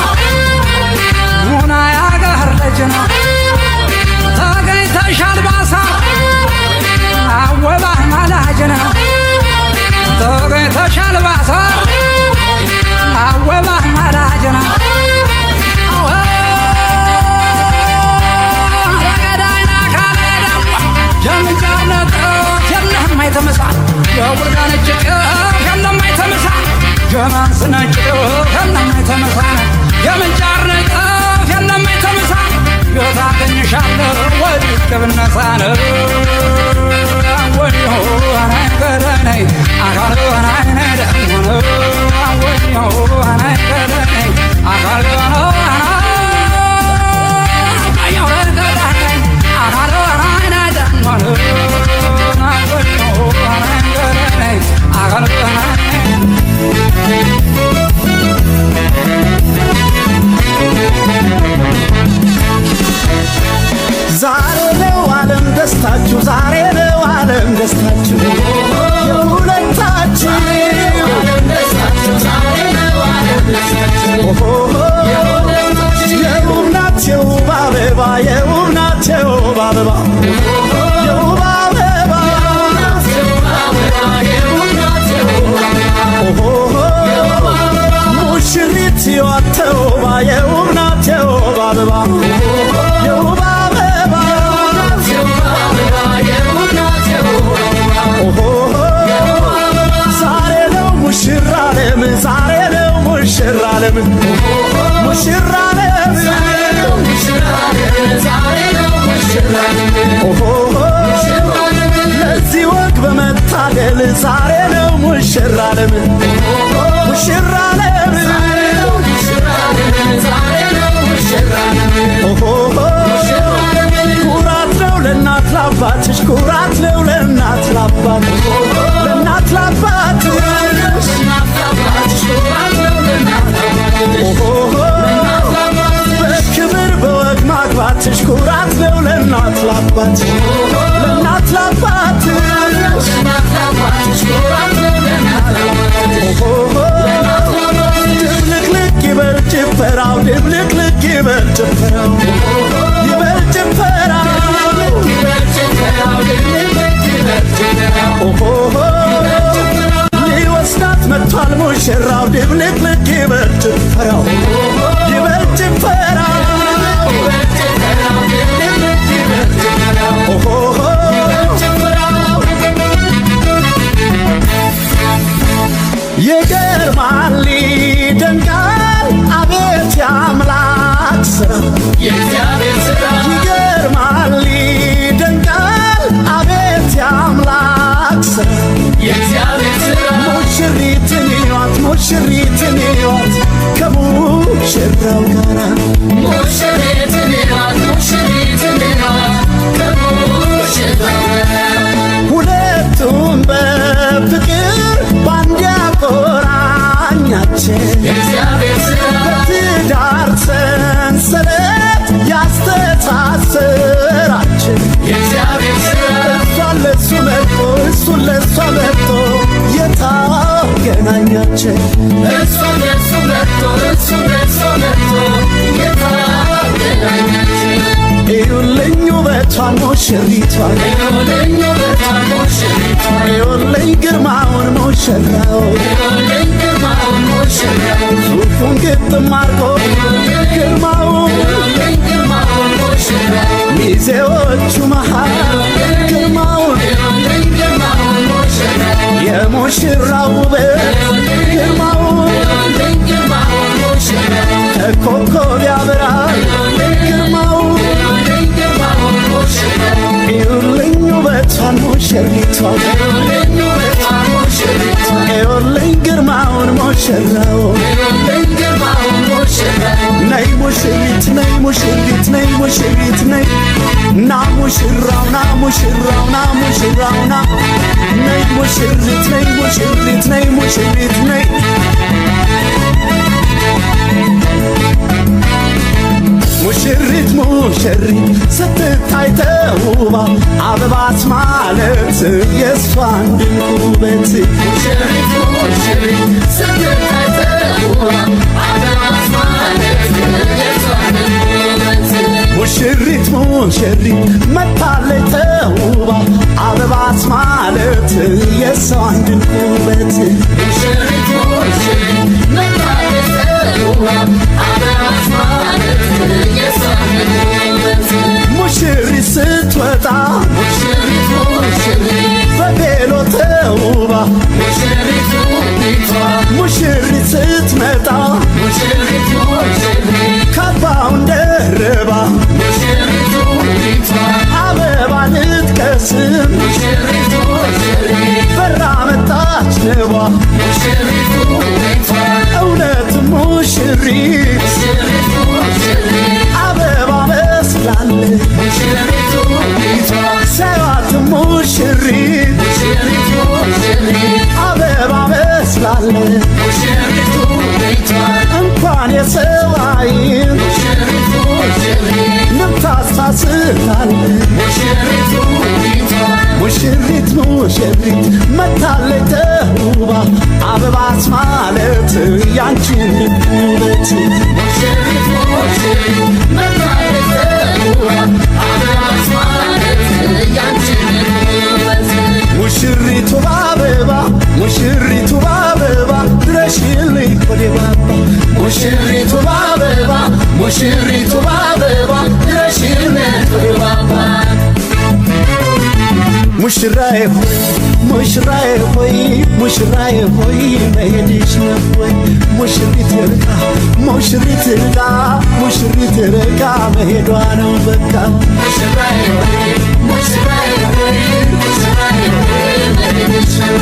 ሞና ያገር ልጅና ተገኝተሻል ባሳ አወባ ማላጅና ተገኝተሻል ባሳ አወባ ማላጅና ረገዳይና ካለዳዋ ጀምጫነት የለህማይ ተመሳል የቡርጋነጭ የለማይ ተመሳል ጀማን ስነጭ የለማይ ተመሳል የምንጫር ነጠፍ የለማይ ተመሳል የታገኝሻለሁ ወዲህ ቅብነሳነ ወዲሁ አናይገረነይ አካልሆን አይነደሆነ ወዲሁ አናይገረነይ አካልሆነ አያውረገረነይ አካልሆን አይነደሆነ ወዲሁ አናይገረነይ አካልሆን ዛሬ ነው ዓለም ደስታችሁ ዛሬ ነው ዓለም ደስታችሁ የሁለታችሁ ዓለም ሙሽራ ዓለም ለዚህ ወግ በመታደል ዛሬ ነው ሙሽራ ዓለም ሙሽራ ዓለም ኩራት ነው ለእናት ላባትሽ ኩራት ነው ለእናት ላባትሽ ለእናት ላባትሽ በክብር በወግ ማግባትሽ ኩራት ነው ለእናት ላባትሽ ለእናት ላባትሽ ድብልቅልቅ ይበል ጭፈራው ድብልቅልቅ ይበል ጭፈራው ይበል ጭፈራው ሊወስዳት መጥቷል ሙሽራው ድብልቅልቅ ይበል ጭፈራው ይበል ጭፈራው ይገርማል ይደንቃል አቤት የአምላክ ሥራ ይገርማል ይደንቃል አቤት የአምላክ ሥራ ሙሽሪትን ይሏት ሙሽሪትን ይሏት ከሙሽራው ጋራ ሁለቱም በፍቅር ባንድ ያቆራኛችን በትዳር ሰንሰለት ያስተሳሰራችን እሷን ለሱ መጥቶ እሱን ለሷ መጥቶ የታገናኛችን እዩልኝ ውበቷን ሙሽሪቷን እዩልኝ ግርማውን ሙሽራው ሱፉን ግጥም አርጎ ግርማው ሚዜዎቹ መሃል ግርማውን የሙሽራው ውበት ግርማውን ከኮከብ ያበራል ግርማውን እዩልኝ ውበቷን ሙሽሪቷን እዩልኝ ግርማውን ሙሽራው ነይ ሙሽሪት ነይ ሙሽሪት ነይ ሙሽሪት ነይ ና ሙሽራው ና ሙሽራው ና ሙሽራው ና ነይ ሙሽሪት ነይ ሙሽሪት ነይ ሙሽሪት ነይ ሙሽሪት ሙሽሪት ስትታይ ተውባ አበባት ማለት የእሷን ድንቅ ውበት ሙሽሪት ሙሽሪት መታለች ተውባ አበባት ማለት የእሷን ድንቅ ውበት ሙሽሪት ስትወጣ በቬሎ ተውባ ሙሽሪት ስትመጣ ካባውን ደርባ አበባ ልትቀስም በራ መጣች ንባ እውነት ሙሽሪት አበባ መስላለች ሰዋት ሙሽሪት አበባ መስላለች እንኳን የሰው ዓይን ልታስታስላለች ሙሽሪት ሙሽሪት መታለች ተውባ አበባት ማለት ያንቺን ውበት ሙሽሪቱ በአበባ ሙሽሪቱ በአበባ ድረሽልኝ ወደ ባባ ሙሽሪቱ በአበባ ሙሽሪቱ በአበባ ድረሽልኝ ወደ ባባ ሙሽራዬ ሆይ ሙሽራዬ ሆይ መሄድሽ ነው ወይ ሙሽሪት ርቃ ሙሽሪት ርቃ ሙሽሪት ርቃ መሄዷ ነው በቃ ሙሽራዬ ሆይ ሙሽራዬ ሆይ ሙሽራዬ ሆይ መሄድሽ ነው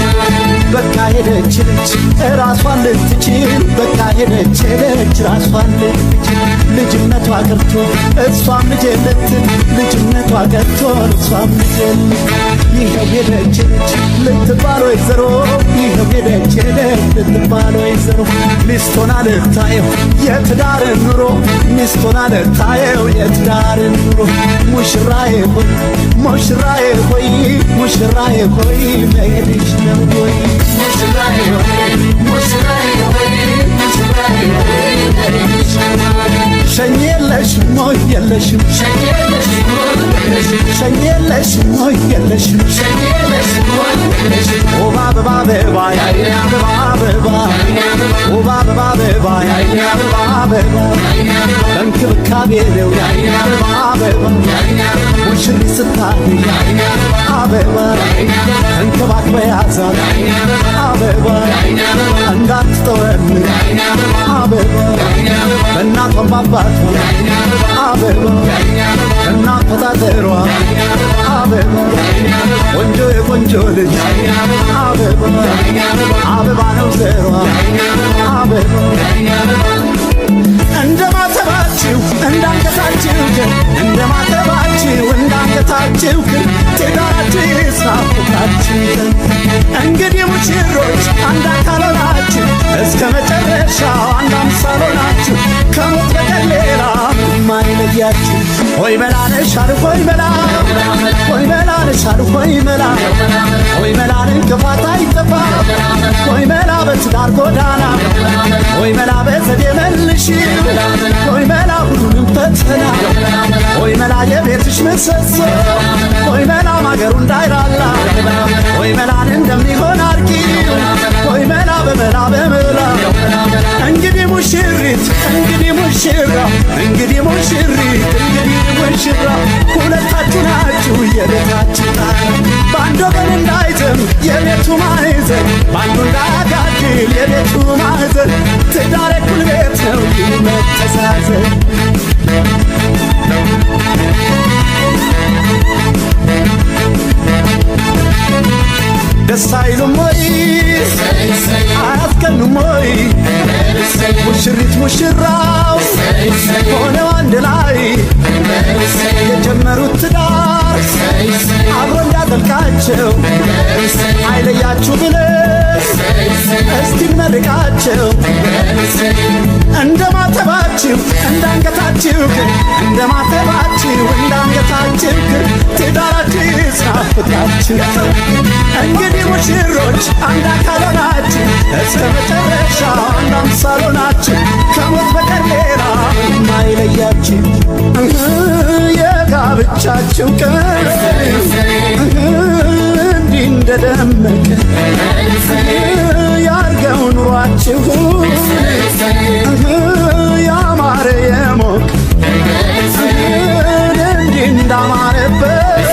በቃ ሄደች ራሷን ልትችል በቃ ሄደች ራሷን ልትችል ልጅነቷ ቀርቶ እሷም ልጅ የለትም ልጅነቷ ቀርቶ እሷም ልጅ ይኸው ሄደች ልትባል ወይዘሮ ይኸው ሄደች ልትባል ወይዘሮ ሚስቶና ልታየው የትዳርን ኑሮ ሚስቶና ልታየው የትዳርን ኑሮ ሙሽራዬ ሆይ ሙሽራዬ ሆይ ሙሽራዬ ሆይ መሄድሽ ነው ወይ ሙሽራዬ ሆይ ሙሽራዬ ሆይ ሙሽራዬ ሆይ መሄድሽ ነው ሸኝ የለሽም ሆይ የለሽም ሸኝ የለሽም ሆይ የለሽም ሸኝ የለሽም ሆይ የለሽም ሸኝ የለሽም ሆይ የለሽም ኦባ አበባ አበባ ያይኔ አበባ አበባ ኦባ አበባ አበባ ያይኔ አበባ አበባ በእንክብካቤ ነው ያይኔ አበባ አበባ ሙሽሪት ስታይ ያይኔ አበባ እንክባክበ ያዛት አበባ እንዳትተወን አበባ በእናቷም ባባቷ አበባ እናቷ ታጠሯ አበባ ቆንጆ የቆንጆ ልጅ አበባ አበባ ነው ዘሯ አበባ እንደማተባችሁ እንዳንገታችሁ ግን እንደማተባችሁ እንዳንገታችሁ ግን ትዳራችሁ ይስናፍቃችሁ እንግዲህ ሙሽሮች አንድ አካል ሆናችሁ እስከ መጨረሻው አንድ አምሳል ሆናችሁ ከሞት በቀር ሌላ ምንም አይለያችሁ ሆይ መላ ነሻል ሆይ መላ ሆይ መላ ነሻል ሆይ መላ ሆይ መላን እንቅፋት አይጠፋ ሆይ መላ በትዳር ጎዳና ሆይ መላ በዘዴ መልሽ ሆይ መላ ሁሉንም ፈተና ሆይ መላ የቤትሽ ምሰሶ ሆይ መላ ማገሩ እንዳይራላ ሆይ መላን እንደሚሆን አርጊ ሆይ መላ በመላ በመላ እንግዲህ ሙሽሪት እንግዲህ ሙሽራ እንግዲህ ሙሽሪት እንግዲህ ሙሽራ ሁለታችሁ ናችሁ የቤታችሁ ጣራ በአንድ ወገን እንዳይዘም የቤቱ ማዕዘን በአንዱ እንዳያጋድል የቤቱ ማዕዘን ትዳር እኩል ቤት ነው ይህ መተሳሰብ ደስ አይሉም ወይ አያስቀኑም ወይ ሙሽሪት ሙሽራው ሆነው አንድ ላይ የጀመሩት ትዳር አብሮ እንዳዘልቃቸው አይለያችሁ ብለህ እስቲ መርቃቸው እንደማተባችሁ እንዳንገታችሁ ግን እንደማተባችሁ እንዳንገታችሁ ግን ትዳራችሁ ይስናፍቃችሁ እንግዲህ ሙሽሮች አንድ አካል ሆናችሁ እስከ መጨረሻ አንድ አምሳል ሆናችሁ ከሞት በቀር ሌላ ምንም አይለያችሁ የጋብቻችሁ ቀን እንዲህ እንደደመቀ ያርገው ኑሯችሁ ያማረ የሞቅ እንዲህ እንዳማረበት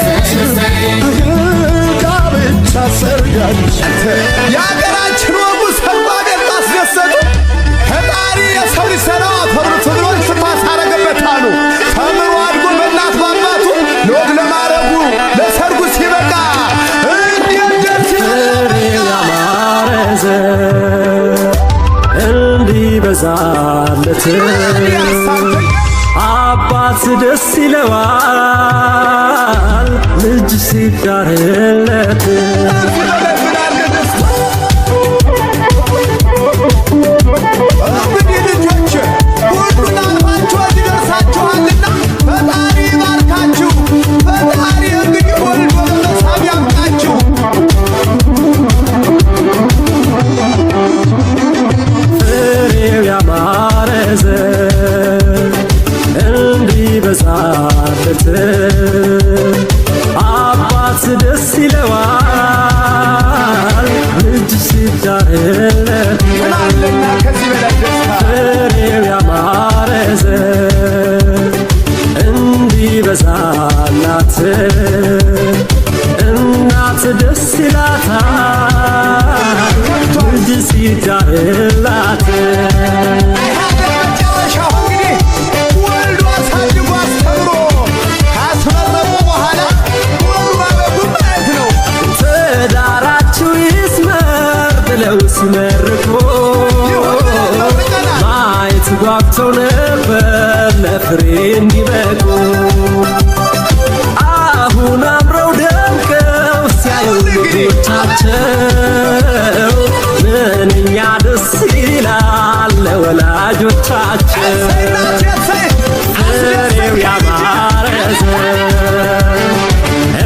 ጋብቻ ሰርጋችሁ የአገራችን ወጉ ሰርባ ቤት አስደሰቱ ፈጣሪ የሰው ልጅ ሰላም አፈብርቱ ብሎ ስፋት አረገበት አሉ ተምሮ አድጎ በእናት ባባቱ ለወግ ለማረጉ ለሰርጉ ሲበቃ እንዲበዛለት አባት ደስ ይለዋል ልጅ ሲዳርለት እንግዲህ ልጆች ሁሉን አልፋችሁ ይደርሳችኋልና ፈጣሪ ይባርካችሁ ፈጣሪ እንግዲህ ወልዶ ለመሳም ያምጣችሁ ፍሬው ያማረ ዘር እንዲበዛለት አባት ደስ ይለዋል ልጅ ሲዳርለት ምናለና ከዚህ በላይ ደስታ ፍሬው ያማረ ዘር እንዲበዛላት እናት ደስ ይላታል ሲዳርላት መጨረሻው እንግዲህ ወልዶ አሳድጎ አስተምሮ ካስመረቁ በኋላ ወሩ አበቡ ማለት ነው። ትዳራችሁ ይስመር ብለው ሲመርቁ ማየት ጓጉተው ነበር ለፍሬ እንዲበቁ አሁን አምረው ደምቀው ሲያዩ ልጆቻቸው ምንኛ ደስ ይላል ለወላጆቻቸው ፍሬው ያማረ ዘር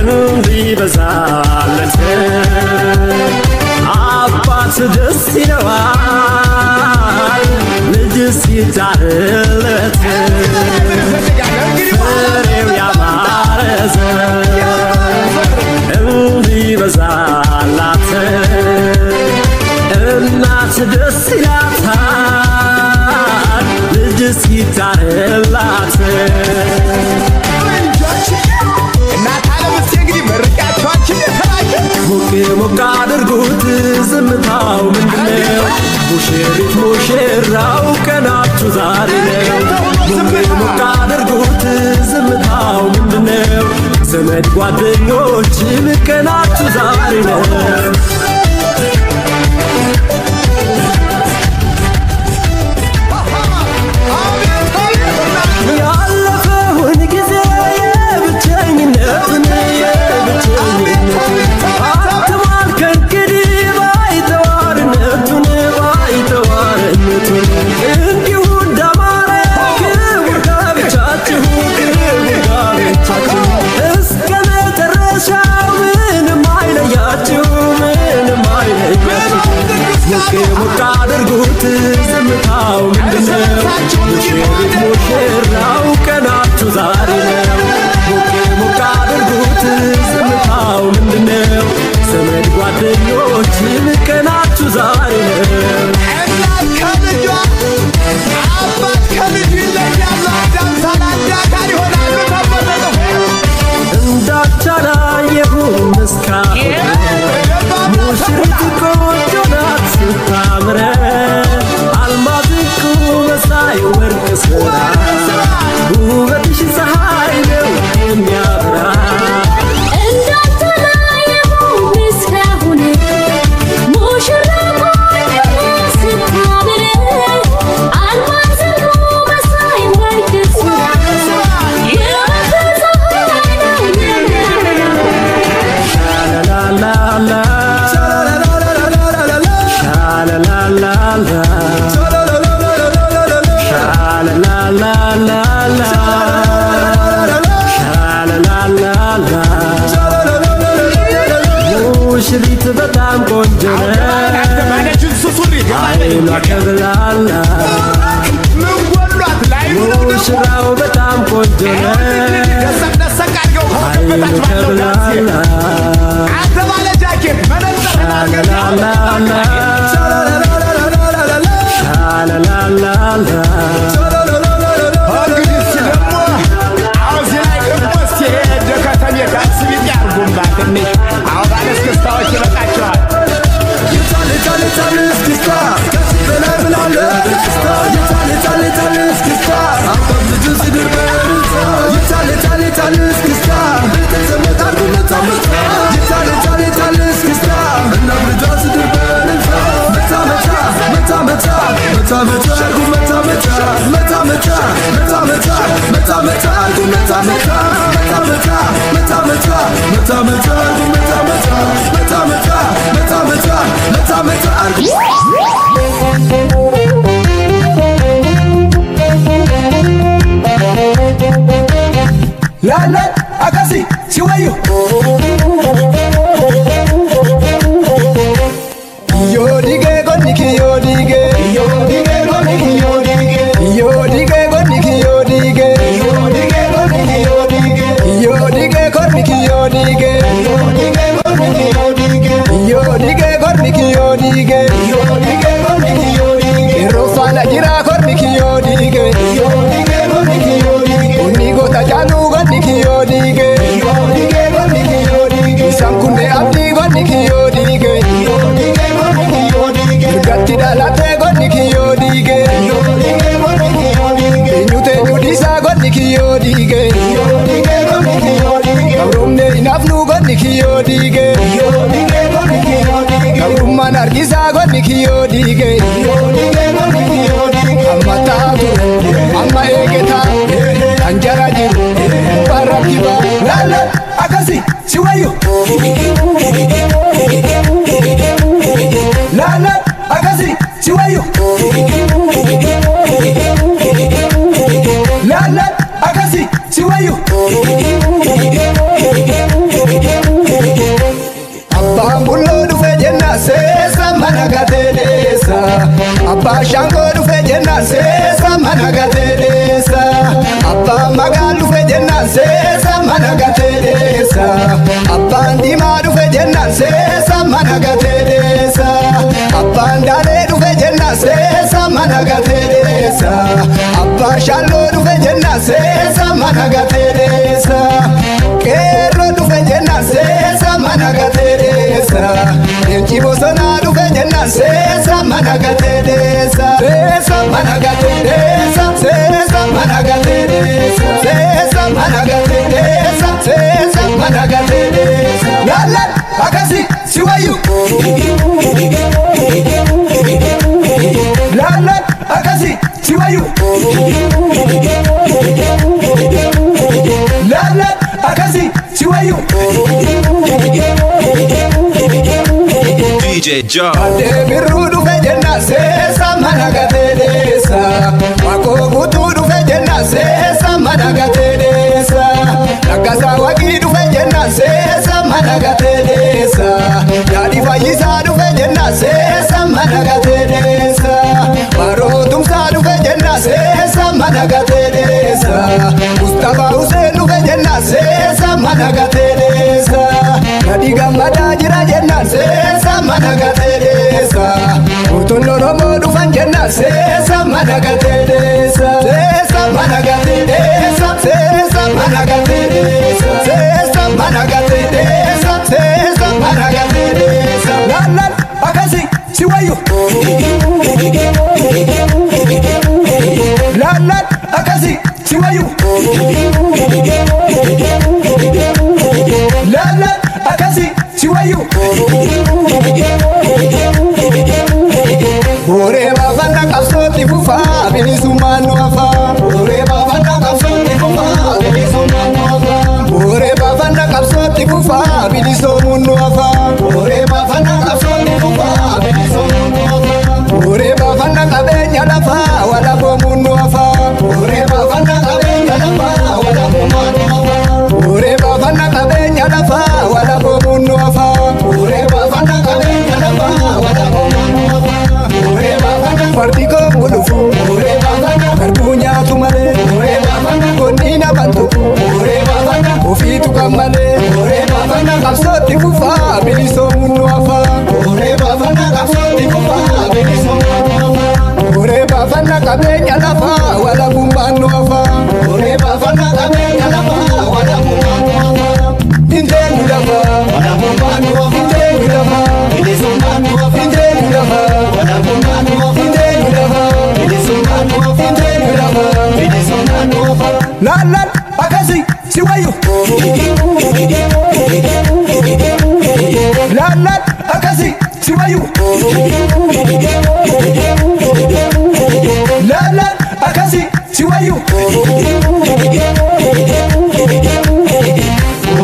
እንዲበዛለት አባት ደስ ይለዋል ልጅ ሲዳርለት ፍሬው ያማረ ዘር እንዲበዛላት እናት ደስ ይላታል ልጅ ሲዳርላት እናት አለምስቴ እንግዲህ መርቂያቸዋችን የተለያየ ሞቅ ሞቅ አድርጉት ዝምታው ምንድነው? ሙሽሪት ሙሽራው ቀናችሁ ዛሬ ነው። ሞቅ ሞቅ አድርጉት ዝምታው ምንድነው? ዘመድ ጓደኞች ቀናችሁ ዛሬ ነው። ያለፈውን ጊዜ የብቸኝነትን አትሟል ከእንግዲህ ባይተዋርነቱን እንዲሁ እንዳማረ ክቡር ጋብቻችሁ እስከ መጨረሻው ምንም አይለያችሁ ሞቅ ሞቅ አድርጉት ዝምታው ምንድነው? ሙሽሪት ሙሽራው ቀናችሁ ዛሬ ነው። ሞቅ ሞቅ አድርጉት ዝምታው ምንድነው? ዘመድ ጓደኞች ቀናችሁ ዛሬ ነው። እናት ከልጇ አባት ከልጁ ይለያሉ። አዳም ሳላዳ ጋር ይሆናሉ ተበለጠ እንዳቻላየሁም እስካሁን ሙሽሪት ቆንጆ ናት ስታምረ አልማዝ ዕንቁ መሳይ ወርቅ ስራ ውበትሽ ፀሐይ ነው የሚያበራ ሙሽሪት በጣም ቆንጆ አይኗ ከብላላ ሙሽራው በጣም ቆንጆ አይኑ ከብላላ ላለ አካሲ ሲወዩ ዮዲጌ ጎኒኪ ዮዲጌ ዮዲጌ ጎኒኪ ዮዲጌ ዮዲጌ ጎኒኪ ዮዲጌ ዮዲጌ ጎኒኪ ዮዲጌ ዮዲጌ ጎኒኪ ዮዲጌ ዮዲጌ ጎኒኪ ዮዲጌ ዮዲጌ ጎኒኪ ዮዲጌ ዮዲጌ ጎኒኪ ዮዲጌ ሮፋና ጅራ ጎኒኪ ዮዲጌ ዮዲጌ ጎኒኪ ዮዲጌ ኒጎታ ጃኑ ጎኒኪ ዮዲጌ ዮዲጌ ጎኒኪ ዮዲጌ ሳንኩንዴ አብዲ ጎኒኪ ዮዲጌ ዮዲጌ ጎኒኪ ዮዲጌ Tidalate gonni kiyo dige Nyute nyudisa gonni kiyo dige Kabrumne inafnu gonni kiyo dige Kabrumma nargisa gonni kiyo dige Amma taatu amma eegeta Anjara jiru barakiba Lala akasi siwayo Lala akasi siwayo Lala akasi siwayo Abba mullo dufe jenna sesa managadelesa Abba shango dufe jenna sesa managadelesa Abba magal dufe jenna sesa managadelesa Abba ndima dufe jenna sesa managadelesa Abba ndale dufe jenna sesa managadelesa Abba shallo dufe jenna sesa managadelesa Kero dufe jenna sesa managadelesa Yenchi bosona dufe jenna sesa managadelesa Sesa managadelesa Sesa managadelesa Sesa managadelesa Sesa managadelesa Lala akasi siwayu Lala akasi siwayu Lala akasi siwayu DJ Joe. Ade birudu fejenna sesa managadelesa Wako kutudu fejenna sesa managadelesa Nakasa wakidu fejenna sesa managadelesa Yadi fayisa du fejenna sesa managadelesa Barotum sadu fejenna sesa managadelesa Mustafa Hussein du fejenna sesa managadelesa Yadi gamada jira jenna sesa managadelesa Utoloro modu fanjenna sesa managadelesa Sesa managadelesa Sesa managadelesa Sesa managadelesa Sesa managadelesa Lala akasi siwayo Lala akasi siwayo Lala akasi siwayo Bore bafana kapsoti fufa bilisumanu afa Bore bafana kapsoti fufa bilisumanu afa Bore bafana kapsoti fufa bilisumanu afa Bore bafana kapsoti fufa bilisumanu afa Bore bafana kabenya lafa wala bomunu afa Bore bafana kabenya lafa wala bomunu afa Bore bafana kabenya lafa wala bomunu afa Bore bafana kabenya lafa wala bomunu afa Partigo bulufu, karbunya tumale, konina bantuku, ofitu kamale, kapsoti kufa, biliso munu afa, kapsoti kufa, biliso munu afa, bafana kabenya lafa, wala bumbanu afa, bafana kabenya lafa, wala bumbanu afa, intenu lafa, wala bumbanu afa, intenu lafa, biliso munu afa, intenu lafa, wala bumbanu afa. Lala akasi siwayo Lala akasi siwayo Lala akasi siwayo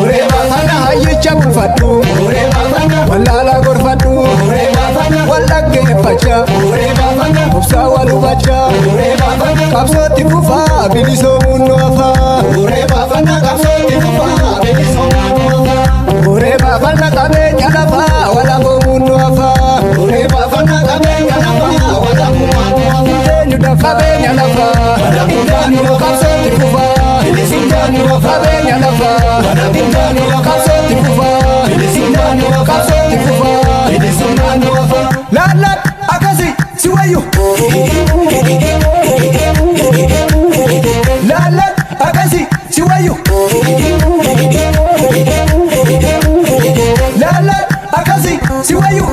Ore bafana hayicha bulfatu Ore bafana wallala gorfatu Ore bafana wallage facha Ore bafana obsa walu facha Ore bafana kapsoti kufa biliso munu afa Ore bafana kapsoti kufa biliso munu afa Ore bafana kabenya lafa wala munu afa Ore bafana kabenya lafa wala munu afa Tenyu da kabenya lafa wala munu kapsoti kufa biliso munu afa kabenya lafa wala munu kapsoti kufa biliso munu kapsoti kufa biliso munu afa Lala akasi siwayo Lala akasi siwayo Lala akasi siwayo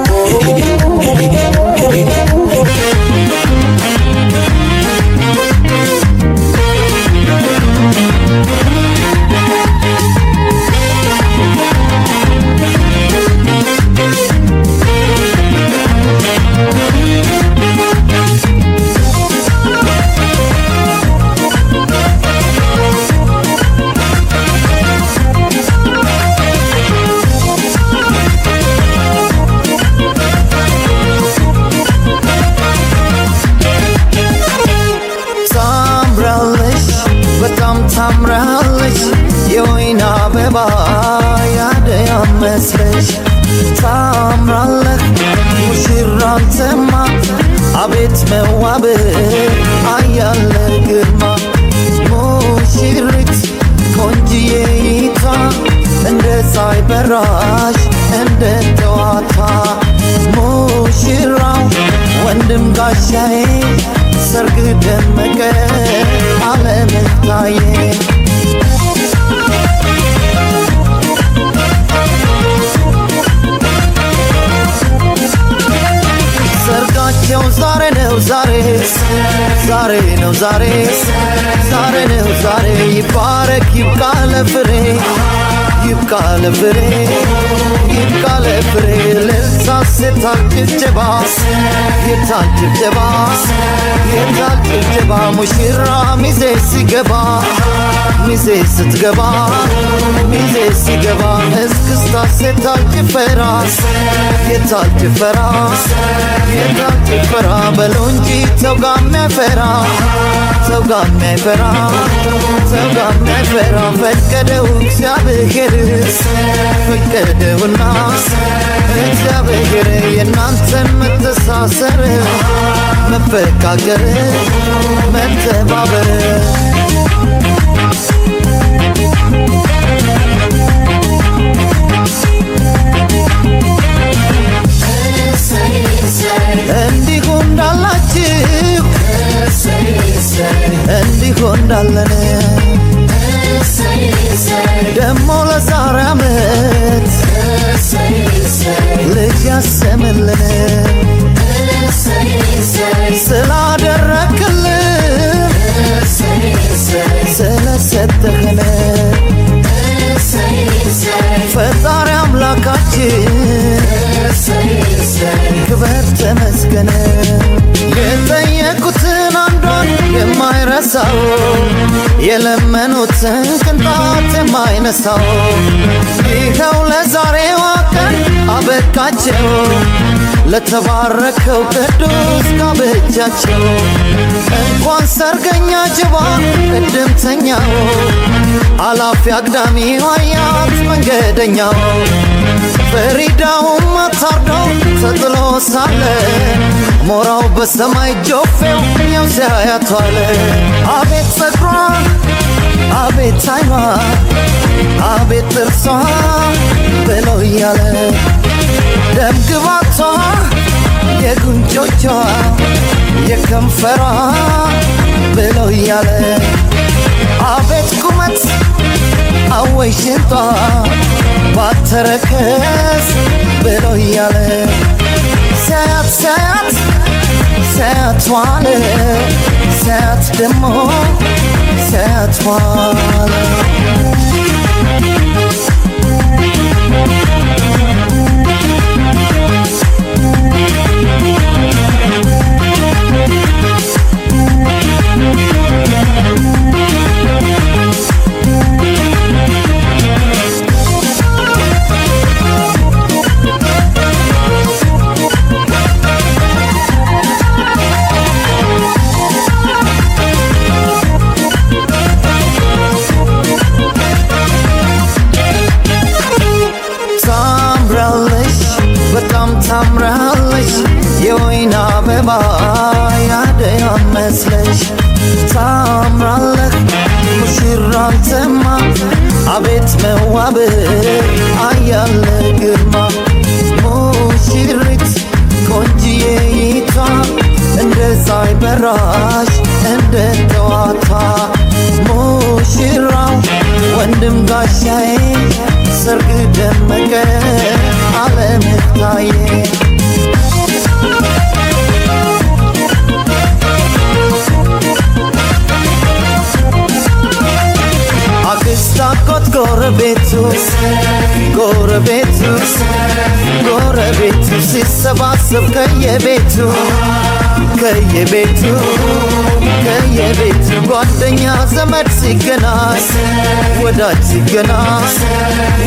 አቤት መዋብ አያለ ግርማ ሙሽሪት ቆንጅዬይቷ እንደ ፀሐይ በራሽ እንደ ጠዋቷ ሙሽራው ወንድም ጋሻዬ ሰርግ ደመቀ ዓለምህ ታየ ሰርጋቸው ዛሬ ነው ዛሬ ዛሬ ነው ዛሬ ዛሬ ነው ዛሬ ይባረክ ይብቃ ለፍሬ ይብቃ ለፍሬ ይብቃ ለፍሬ ልልሳ የታል ጭብጨባ የታል ጭብጨባ የታል ጭብጨባ ሙሽራ ሚዜ ሲገባ ሚዜ ስትገባ ሚዜ ሲገባ እስክስታ የታል ጭፈራ የታል ጭፈራ የታል ጭፈራ በለው እንጂ ሰው ጋር የሚያፈራ ሰው ጋር የሚያፈራ ሰው ጋር የሚያፈራ ፈቀደው እግዚአብሔር ፈቀደውና እግዚአብሔር የእናንተን መተሳሰር መፈቃቀር መተባበር እንዲሁ እንዳላችሁ እንዲሁ እንዳለን ደሞ ለዛሬ ዓመት ልጅ ያሰምልን ስላደረክልን ስለሰጠህን ፈጣሪ አምላካችን ክበር ተመስገን የጠየቁትን አንዷን የማይረሳው የለመኑትን ቅንጣት የማይነሳው ይኸው ለዛሬዋ ቀን አበቃቸው ለተባረከው ቅዱስ ጋብቻቸው እንኳን ሰርገኛ ጅባ እድምተኛው አላፊ አግዳሚ ዋያት መንገደኛው ፈሪዳውም አታርደው ተጥሎ ሳለ ሞራው በሰማይ ጆፌው ያው ሲያያቷለ አቤት ጸጉሯ አቤት አይኗ አቤት ጥርሷ ብለው እያለ ደም ግባቷ የጉንጮቿ የከንፈሯ ብለው እያለ አቤት ቁመት አወይ ሽንጧ ባተረከዝ ብለው እያለ ሲያያት ሲያያት ሲያያት ዋለ ሲያያት ደሞ ሲያያት ዋለ ታምራለሽ የወይን አበባ ያደይ መስለሽ ታምራለህ ሙሽራ አንተማ አቤት መዋብ አያለ ግርማ ሙሽሪት ቆንጅዬይቷ እንደ ፀሐይ በራሽ እንደ ጠዋቷ ሙሽራው ወንድም ጋሻዬ ሰርግ ደመቀ ዓለምህ ታየ አክስት አጎት ጎረቤቱ ጎረቤቱ ጎረቤቱ ሲሰባሰብ ከየቤቱ ከየቤቱ ከየቤቱ ጓደኛ ዘመድ ሲገናኝ ወዳጅ ሲገናኝ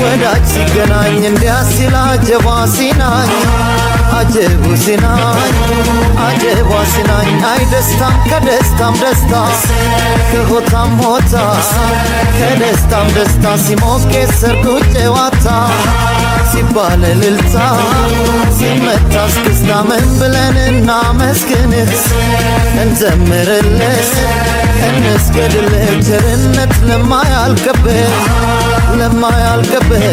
ወዳጅ ሲገናኝ እንዲያ ሲል አጀባ ሲናኝ አጀቡ ሲናኝ አጀባ ሲናኝ አይ ደስታም ከደስታም ደስታ ከሆታም ሆታ ከደስታም ደስታ ሲሞቅ ሰርጉ ጨዋታ ሲባል እልልታ ሲመታ እስክስታ ምን ብለን እናመስግንህ እንዘምርልህ እንስገድልህ ቸርነት ለማያልቅብህ ለማያልቅብህ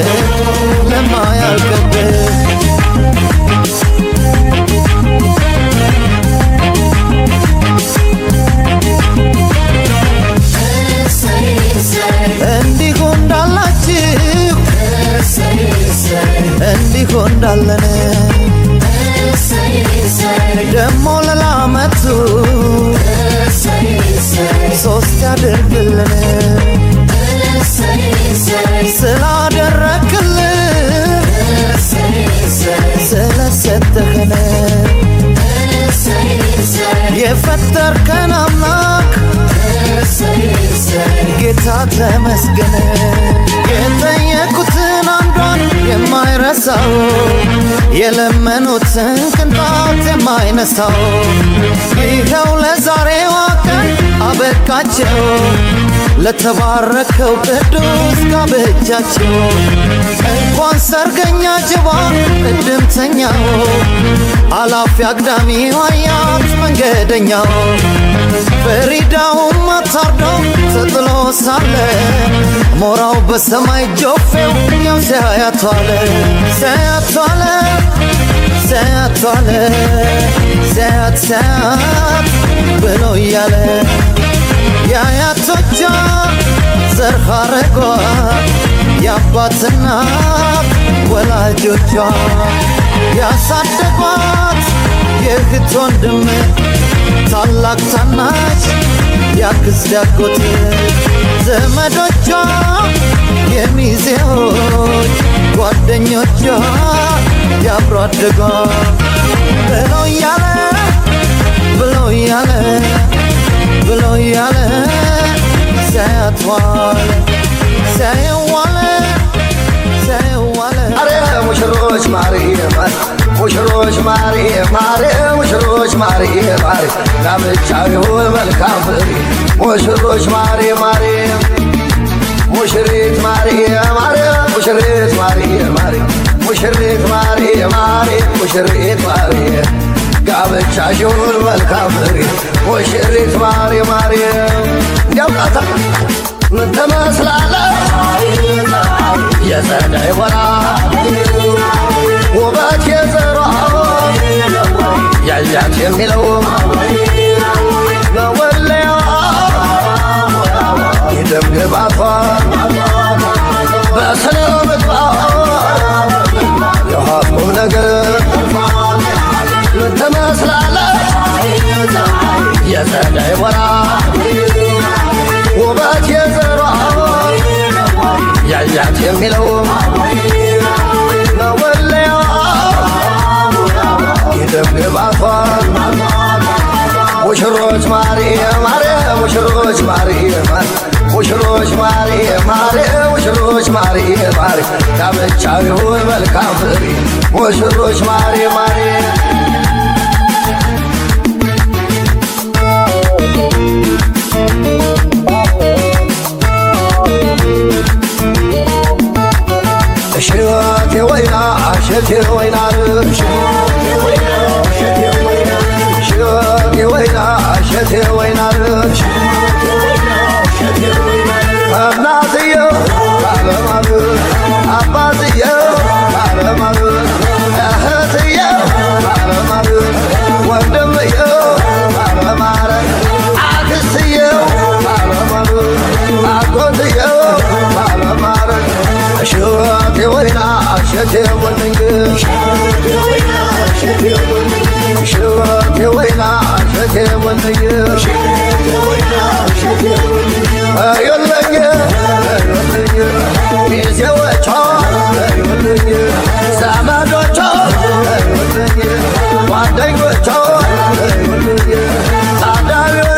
ለማያልቅብህ እንዲሁ እንዳላችሁ እንዲሁ እንዳለን ደሞ ለላመቱ ሶስት ያድርግልን ስላደረክልን ስለሰጠህን የፈጠርከን አምላክ ጌታ ተመስገን የጠየቁትን አንዷን የማይረሳው የለመኑትን ቅንጣት የማይነሳው ይኸው ለዛሬዋ ቀን አበቃቸው ለተባረከው ቅዱስ ጋብቻቸው እንኳን ሰርገኛ ጅባ እድምተኛው አላፊ አግዳሚ ዋያት መንገደኛው ፈሪዳውም አታርደው ተጥሎ ሳለ ሞራው በሰማይ ጆፌው ያው ሲያያቷለ ሲያያቷለ ሲያያቷለ ሲያያት ሲያያት ብሎ እያለ የአያቶቿ ዘር ሐረጓ የአባትና ወላጆቿ ያሳደጓት የእህት ወንድም ታላቅ ታናሽ ያክስት ያጎት ዘመዶቿ የሚዜዎች ጓደኞቿ ያብሮ አደጓ ብሎ እያለ ብሎ እያለ ብሎ እያለ ሲያያትዋለ ሲያየዋለ ሲያየዋለ አረ ሙሽሮች ማሪ ማሪ ሙሽሮች ማሪ ማሪ ሙሽሮች ማሪ ማሪ ጋብቻው ይሁን መልካም ፍሬ ሙሽሮች ማሪ ማሪ ሙሽሪት ማሪ ማሪ ሙሽሪት ማሪ ማሪ ሙሽሪት ማሪ ማሪ ሙሽሪት ማሪ ጋብቻሽ ይሁን መልካም ፍሬ ሙሽሪት ማሪ ማሪ ያውቃታ ምን ትመስላለች የጸደይ ወራ ውበት የዘሯ ያያት የሚለው መወለያ የደም ግባቷ በስነ ምግባር የሀቁም ነገር ምን ትመስላለች የጸደይ ወራ ውበት የዘሯ ያያት የሚለው መወለያ የደም ግባቷ ሙሽሮች ማሪ ማሪ ሙሽሮች ማሪ ማሪ ሙሽሮች ማሪ ማሪ ሙሽሮች ማሪ ማሪ ጋብቻው ይሁን መልካም ፍሬ ሙሽሮች ማሪ ማሪ እሸቴ ወይና እሸቴ ወይና እሸቴ ወይና እሸቴ ወይና እናትየው ባለማር አባትየው ባለማር እህትየው ባለማር ወንድምየው ባለማር አክስትየው ባለማር አጎትየው ባለማር እሸቴ ወይና እሸቴ ወንድንግ እሸቴ ወይና እሸቴ ወንድንግ እዩልኝ እዩልኝ ሚዜዎቿ እዩልኝ ዘመዶቿ እዩልኝ ጓደኞቿ እዩልኝ ታዳሚው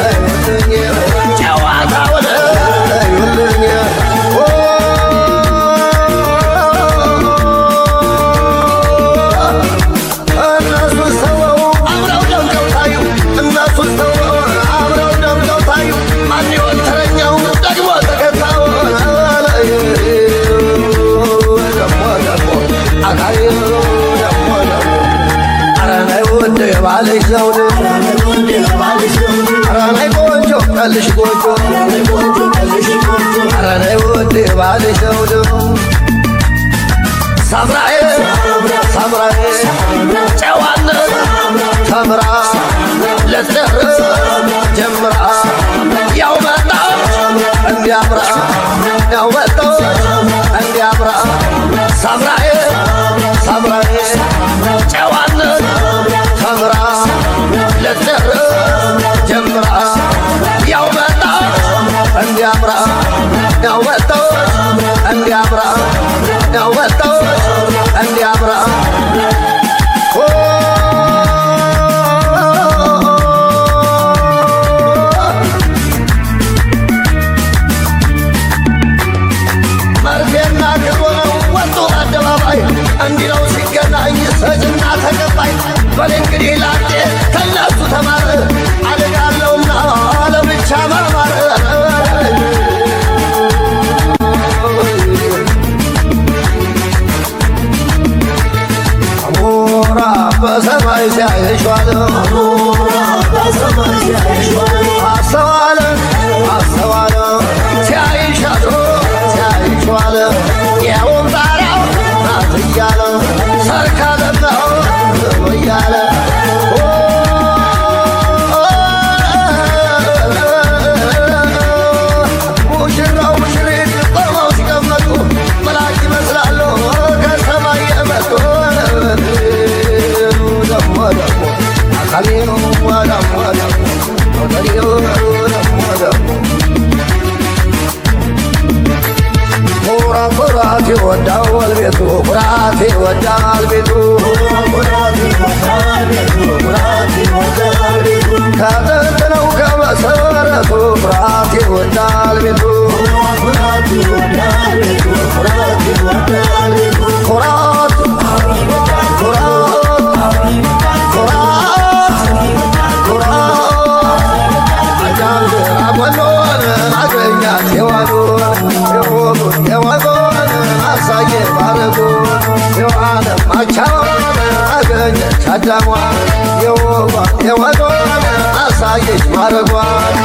እዩልኝ ጨዋታውን እዩልኝ ባልሽ ዘውድ ኧረ ነይ ቆንጆ ቀልሽ ጎጆ ኧረ ነይ ውዴ ባልሽ ዘውድ ሳምራዬ ሳምራዬ ጨዋነት ተምራ ልትደርስ ጀምራ ያው መጣ እንዲያምራ ያው መጣ እንዲያምራ ሳምራዬ ሳምራዬ ጨዋነት ተምራ ልትደርስ ጀምራ ያው መጣ እንዲያምራ ያው መጣ እንዲያምራ ያው መጣ እንዲያምራ መርፌና ክብረው ወጡ አደባባይ እንዲለው ሲገናኝ ሰጅና ተቀባይ በል እንግዲህ ላጤ ከነሱ ተማር አደጋለውና ለብቻ መማር አሞራ በሰማይ ሲያይሿል አስተዋለ አስተዋለ ሲያይሻሉ ሲያይሿል የውም ጣሪያው ናት እያለ ሰርካ ለምነው እያለ ሙሽራው ሙሽሪት ቆመው ሲቀመጡ መላክ ይመስላሉ ከሰማይ የመጡ ደሞ ደሞ አካሌኑ ደሞ ደሞ ወደሪዮ ደሞ ደሞ ኩራት ይወዳል ቤቱ ኩራት ይወዳል ቤቱ ከጥንት ነው ከመሰረቱ ኩራት ይወዳል ቤቱ ኩራት አጃንራጎሎን አገኛት የዋሉን የዋጎን አሳየ ባረጉ የዋለ ማቻውን አገኘች አዳሟን የዋጎን አሳየች ማረጓን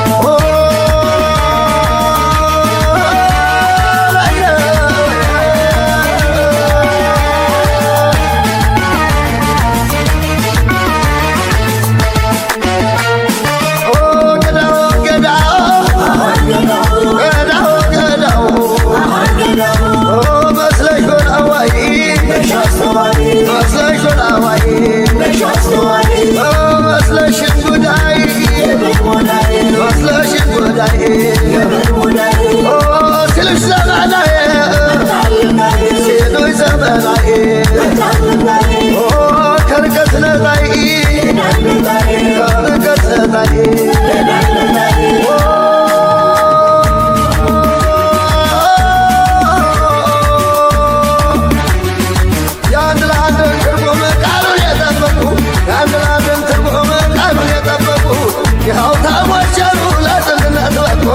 ስልሽ ዘመናዬ ሴቶች ዘመናዬ ከርቀት ነጣይ ከርቀት ነጣይ የአንድ ለአንድን ትርጉም ቃሉን የጠበቁ የአንድ ለአንድን ትርጉም ቃሉን የጠበቁ ይኸው ታሞቸሩ ለጥንትነት በቁ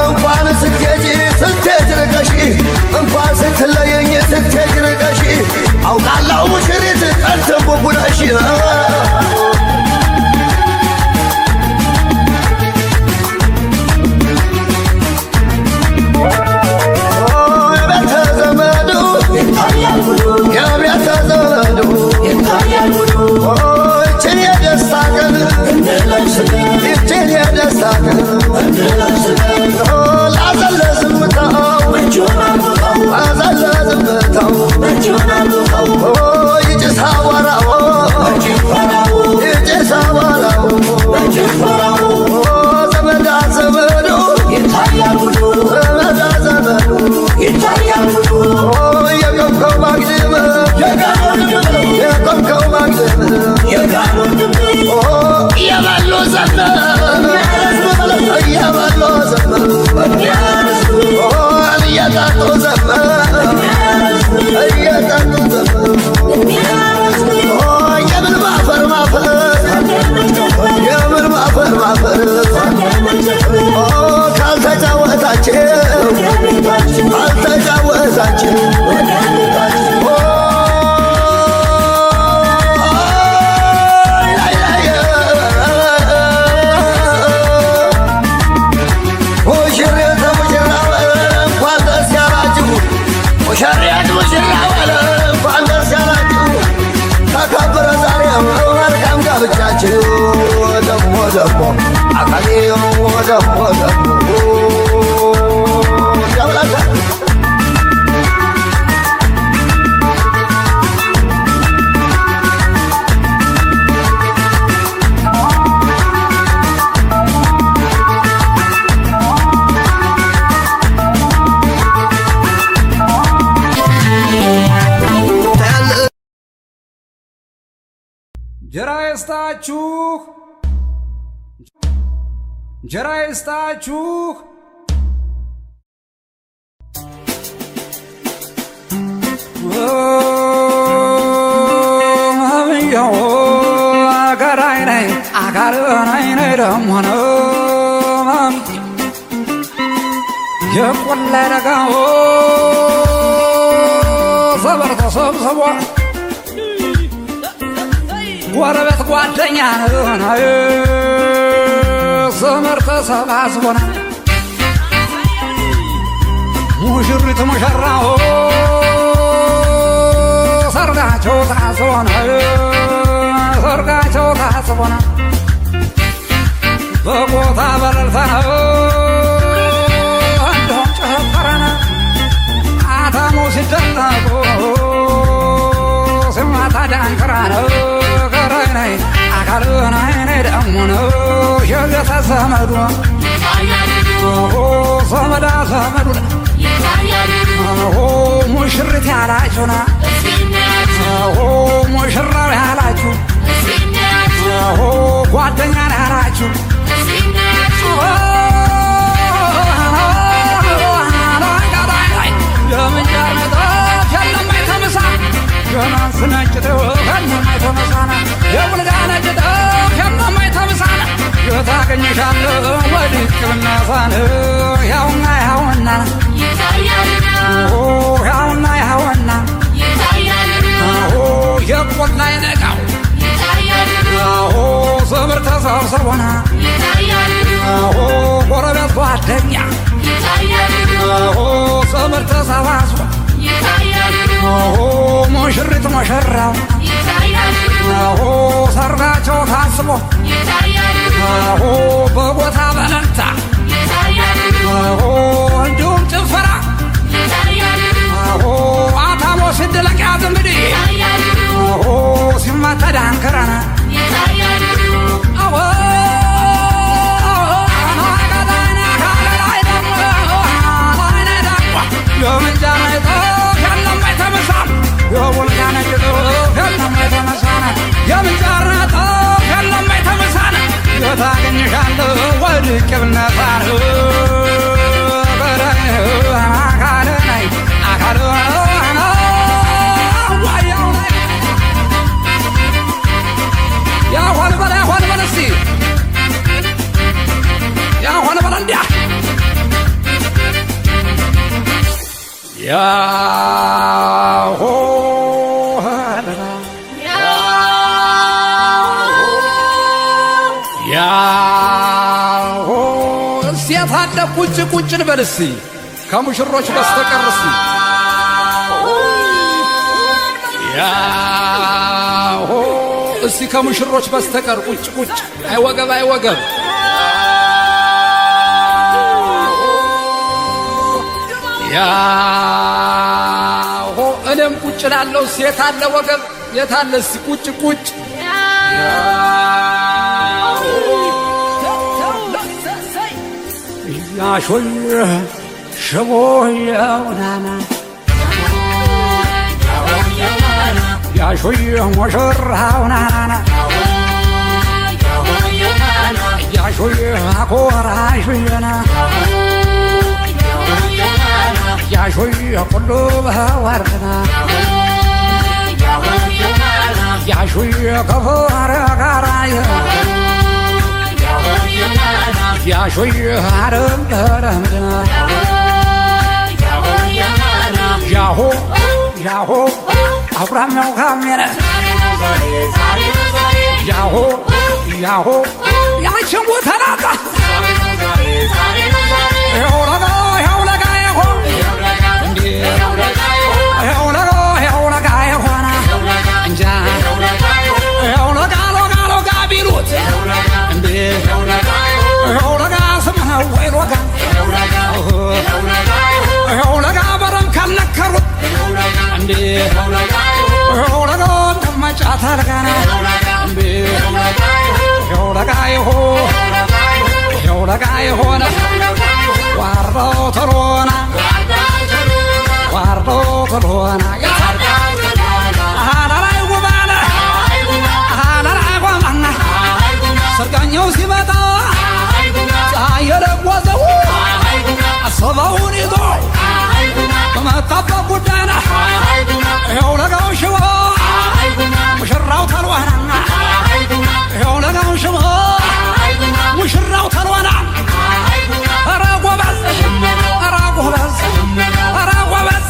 እንኳን ስትሄጂ ስትሄጂ ርቀሽ እንኳን ስትለየኝ ስትሄጂ ርቀሽ አውቃለሁ ሙሽሪት ቀንተን ቡቡነሽ የቤተ ዘመዱ የቤተ ዘመዱ ይችን የደስታ ቀን ይችን የደስታ ቀን ላዘን ለዝምታው ላዘን ለዝምታው ይጭስ አዋራው ናቸው ደሞ ደሞ አካሌ ደሞ ደሞ ያብላካ ጀራ ይስጣችሁ ማምያው አገራይ ነይ አገራይ ነይ ደሞ ነው የቆላ ደጋው ሰበር ተሰብስቦ ጎረቤት ጓደኛ ነው ዘመር ተሰባስቦና ሙሽሪት ሙሽራው ሰርጋቸው ታስቦና ሰርጋቸው ታስቦና በቦታ በለልታ ነው እንደውም ጨፈረና አታሙ ሲደነቁ ስማታ ዳንክራ ነው ገራይናይ አካልናይ ነይ ደሞ ነው የገታ ዘመዱ ዘመዳ ዘመዱ ሙሽሪት ያላችሁና ሙሽራው ያላችሁ ጓደኛ ያላችሁ የምንጃር መጣፍ የለማይ ተመሳ ገናን ስነጭተው የለማይ ተመሳና የቡልጋ ነጭተው የለማይ ተመሳና የታገኝሻለሁ ወድቅብና ሳን ያውና ያውና ያውና ያውና የቆላ ይነቃው ዘምር ተሰብስቦና ጎረቤት ጓደኛ ዘምር ተሰባስቦ ሙሽሪት ሙሽራው ሰርጋቸው ታስቦ በቦታ በለልታ እንዲሁም ጭፈራ አታሞ ሲድለቅ ያዝ እንግዲህ ሲማታ ዳንክራና ታገኝሻለሁ ወድቅብና ሳር በራይ አካል ነይ አካል ያሆን በል እስቲ ያሆን በል እንዲያ ያሆ ያሆ እስቲ ታደ ቁጭ ቁጭ እንበል እስቲ ከሙሽሮች በስተቀር እስቲ ያሆ እስቲ ከሙሽሮች በስተቀር ቁጭ ቁጭ አይወገብ አይወገብ ያሆ እኔም ቁጭ ላለው ሴት አለ ወገብ የታለ እስቲ ቁጭ ቁጭ ያሾይ ሽቦየውናና ያሾይ ሙሽራውናና ያሾይ አኮራሹየና ያሾይ ኩሉ በወርና ያሾይ ከፈረ ጋራየ ያሾይ አረም ተረምድና ያሆ ያሆ አብራሚያው ካሜረ ያሆ ያሆ ያችን ቦታ ናጣ ያውለጋ ያውለጋ ያሆ ያውለጋ ያሆና እንጃ ያውለጋ ሎጋ ሎጋ ቢሉ ሆለጋን ተመጫታ ለጋና ሆለጋ የሆነ ዋርዳው ተሎና አላላይ ጉባለ አላላይ ጓማና ሰርጋኛው ሲመጣ የለጓዘው አሰባውን ይዞ በመጣበት ጉዳይና ሆለጋው ሽቦ ሙሽራው ተልዋና ሆለጋው ሽቦ ሙሽራው ተልዋና ኧረ ጎበዝ ኧረ ጎበዝ ኧረ ጎበዝ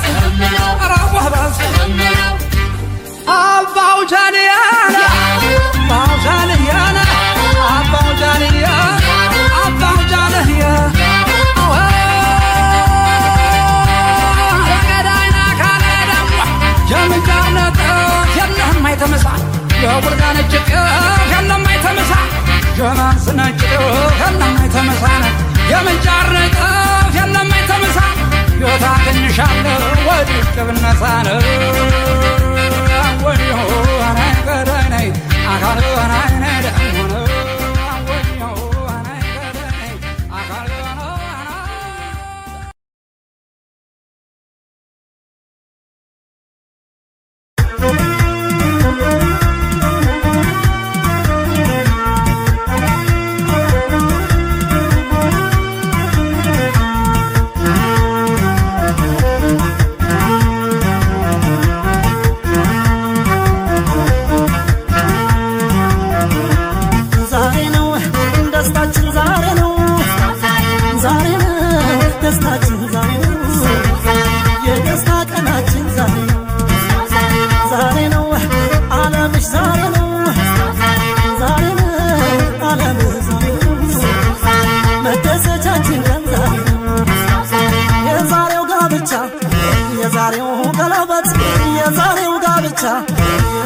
ኧረ ጎበዝ አባው ጃንያና አባው ጃንያና አባው ጃንያ አባው ጃንያ ገዳይና ካለደም የምንጃነት የለም አይተመሳ የቡርጋን እጅቅ የለም አይተመሳ የማንስ ነጭ የለም አይተመሳነ የምንጃር ነጥፍ የለም አይተመሳ የታገኝሻለሁ ወድቅ ብነሳነ ወዮ አናይ ገዳይናይ አካል አናይ ደሞነ ወዮ አናይ ገዳይናይ አካል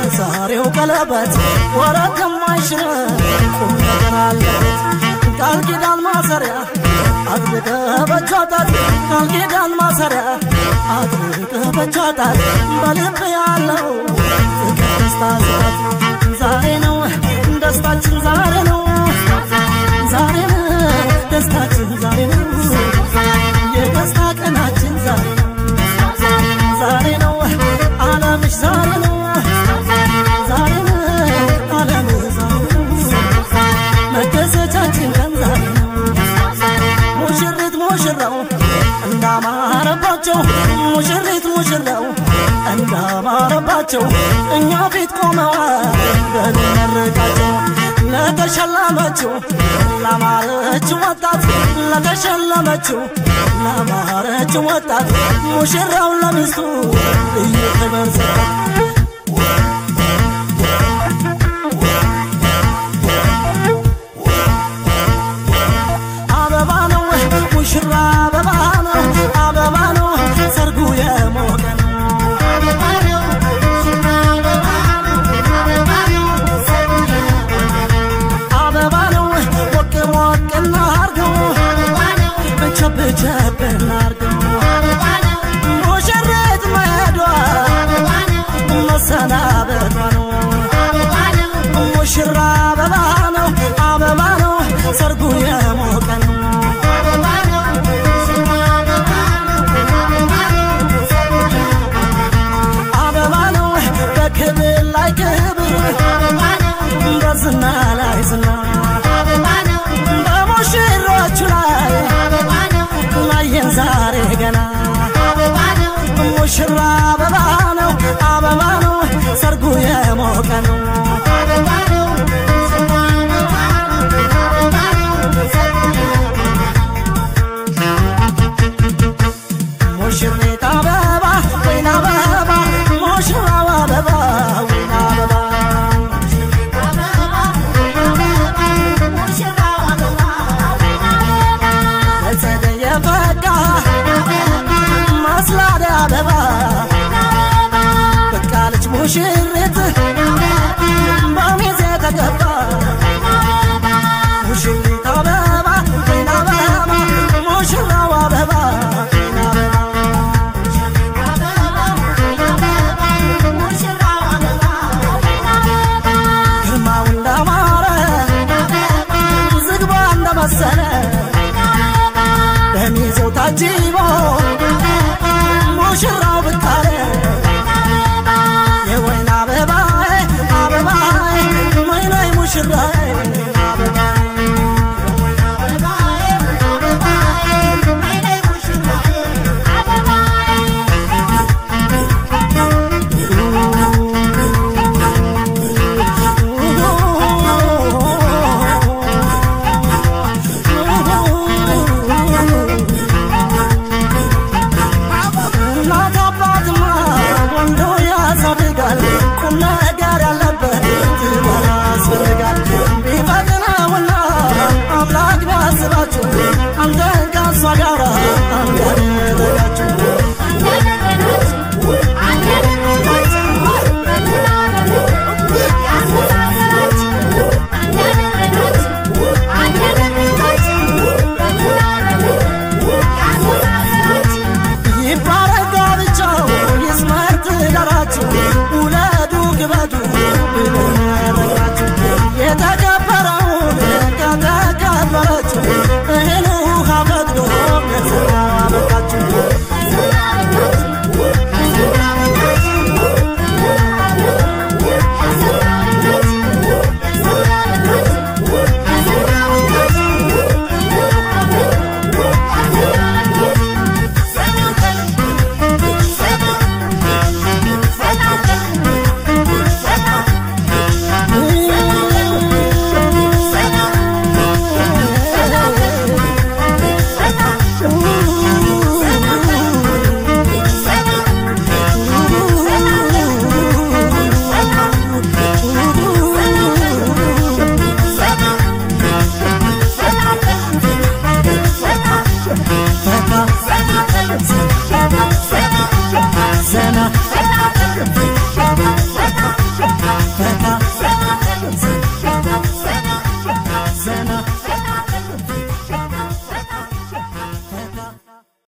የዛሬው ቀለበት ወረት የማይሽር ቁም ነገር አለበት ቃል ኪዳን ማሰሪያ አጥብቀህ በእጇታት ቃል ኪዳን ማሰሪያ አጥብቀህ በእጇታት በልብ ያለው ፍቅር ደስታ ስራት ዛሬ ነው ደስታችን ዛሬ ነው ዛሬ ነው ደስታችን ዛሬ ነው የደስታ ቀናችን ዛሬ ነው ዛሬ ነው ዓለምሽ ዛሬ ነው ዛሬ ነው ዓለምሽ ዛሬ ነው መደሰቻችን ቀን ዛሬ ነው ሙሽሪት ሙሽራው እንዳማረባቸው ሙሽሪት ሙሽራው እንዳማረባቸው እኛ ፊት ቆመዋል በመረቃቸው ለተሸለመችው ላማረችው ወጣት ለተሸለመችው ላማረችው ወጣት ሙሽራው ለሚስቱ ልዩ ክብር ሰጣት አበባ ነው ሙሽራ አበባ ነው አበባ ነው ሰርጉ የሞቀ ነው ቸብ እናርገው ሙሽሪት መሄዷ መሰናበቷ ነው ሙሽራ አበባ ነው አበባ ነው ሰርጉ የሞቀ ነው አበባ ነው በክብር ላይ ክብር በዝና ላይ ዝና በሙሽሮቹ ላይ ላየን ዛሬ ገና ሙሽራ አበባ ነው አበባ ነው ሰርጉ የሞቀ ነው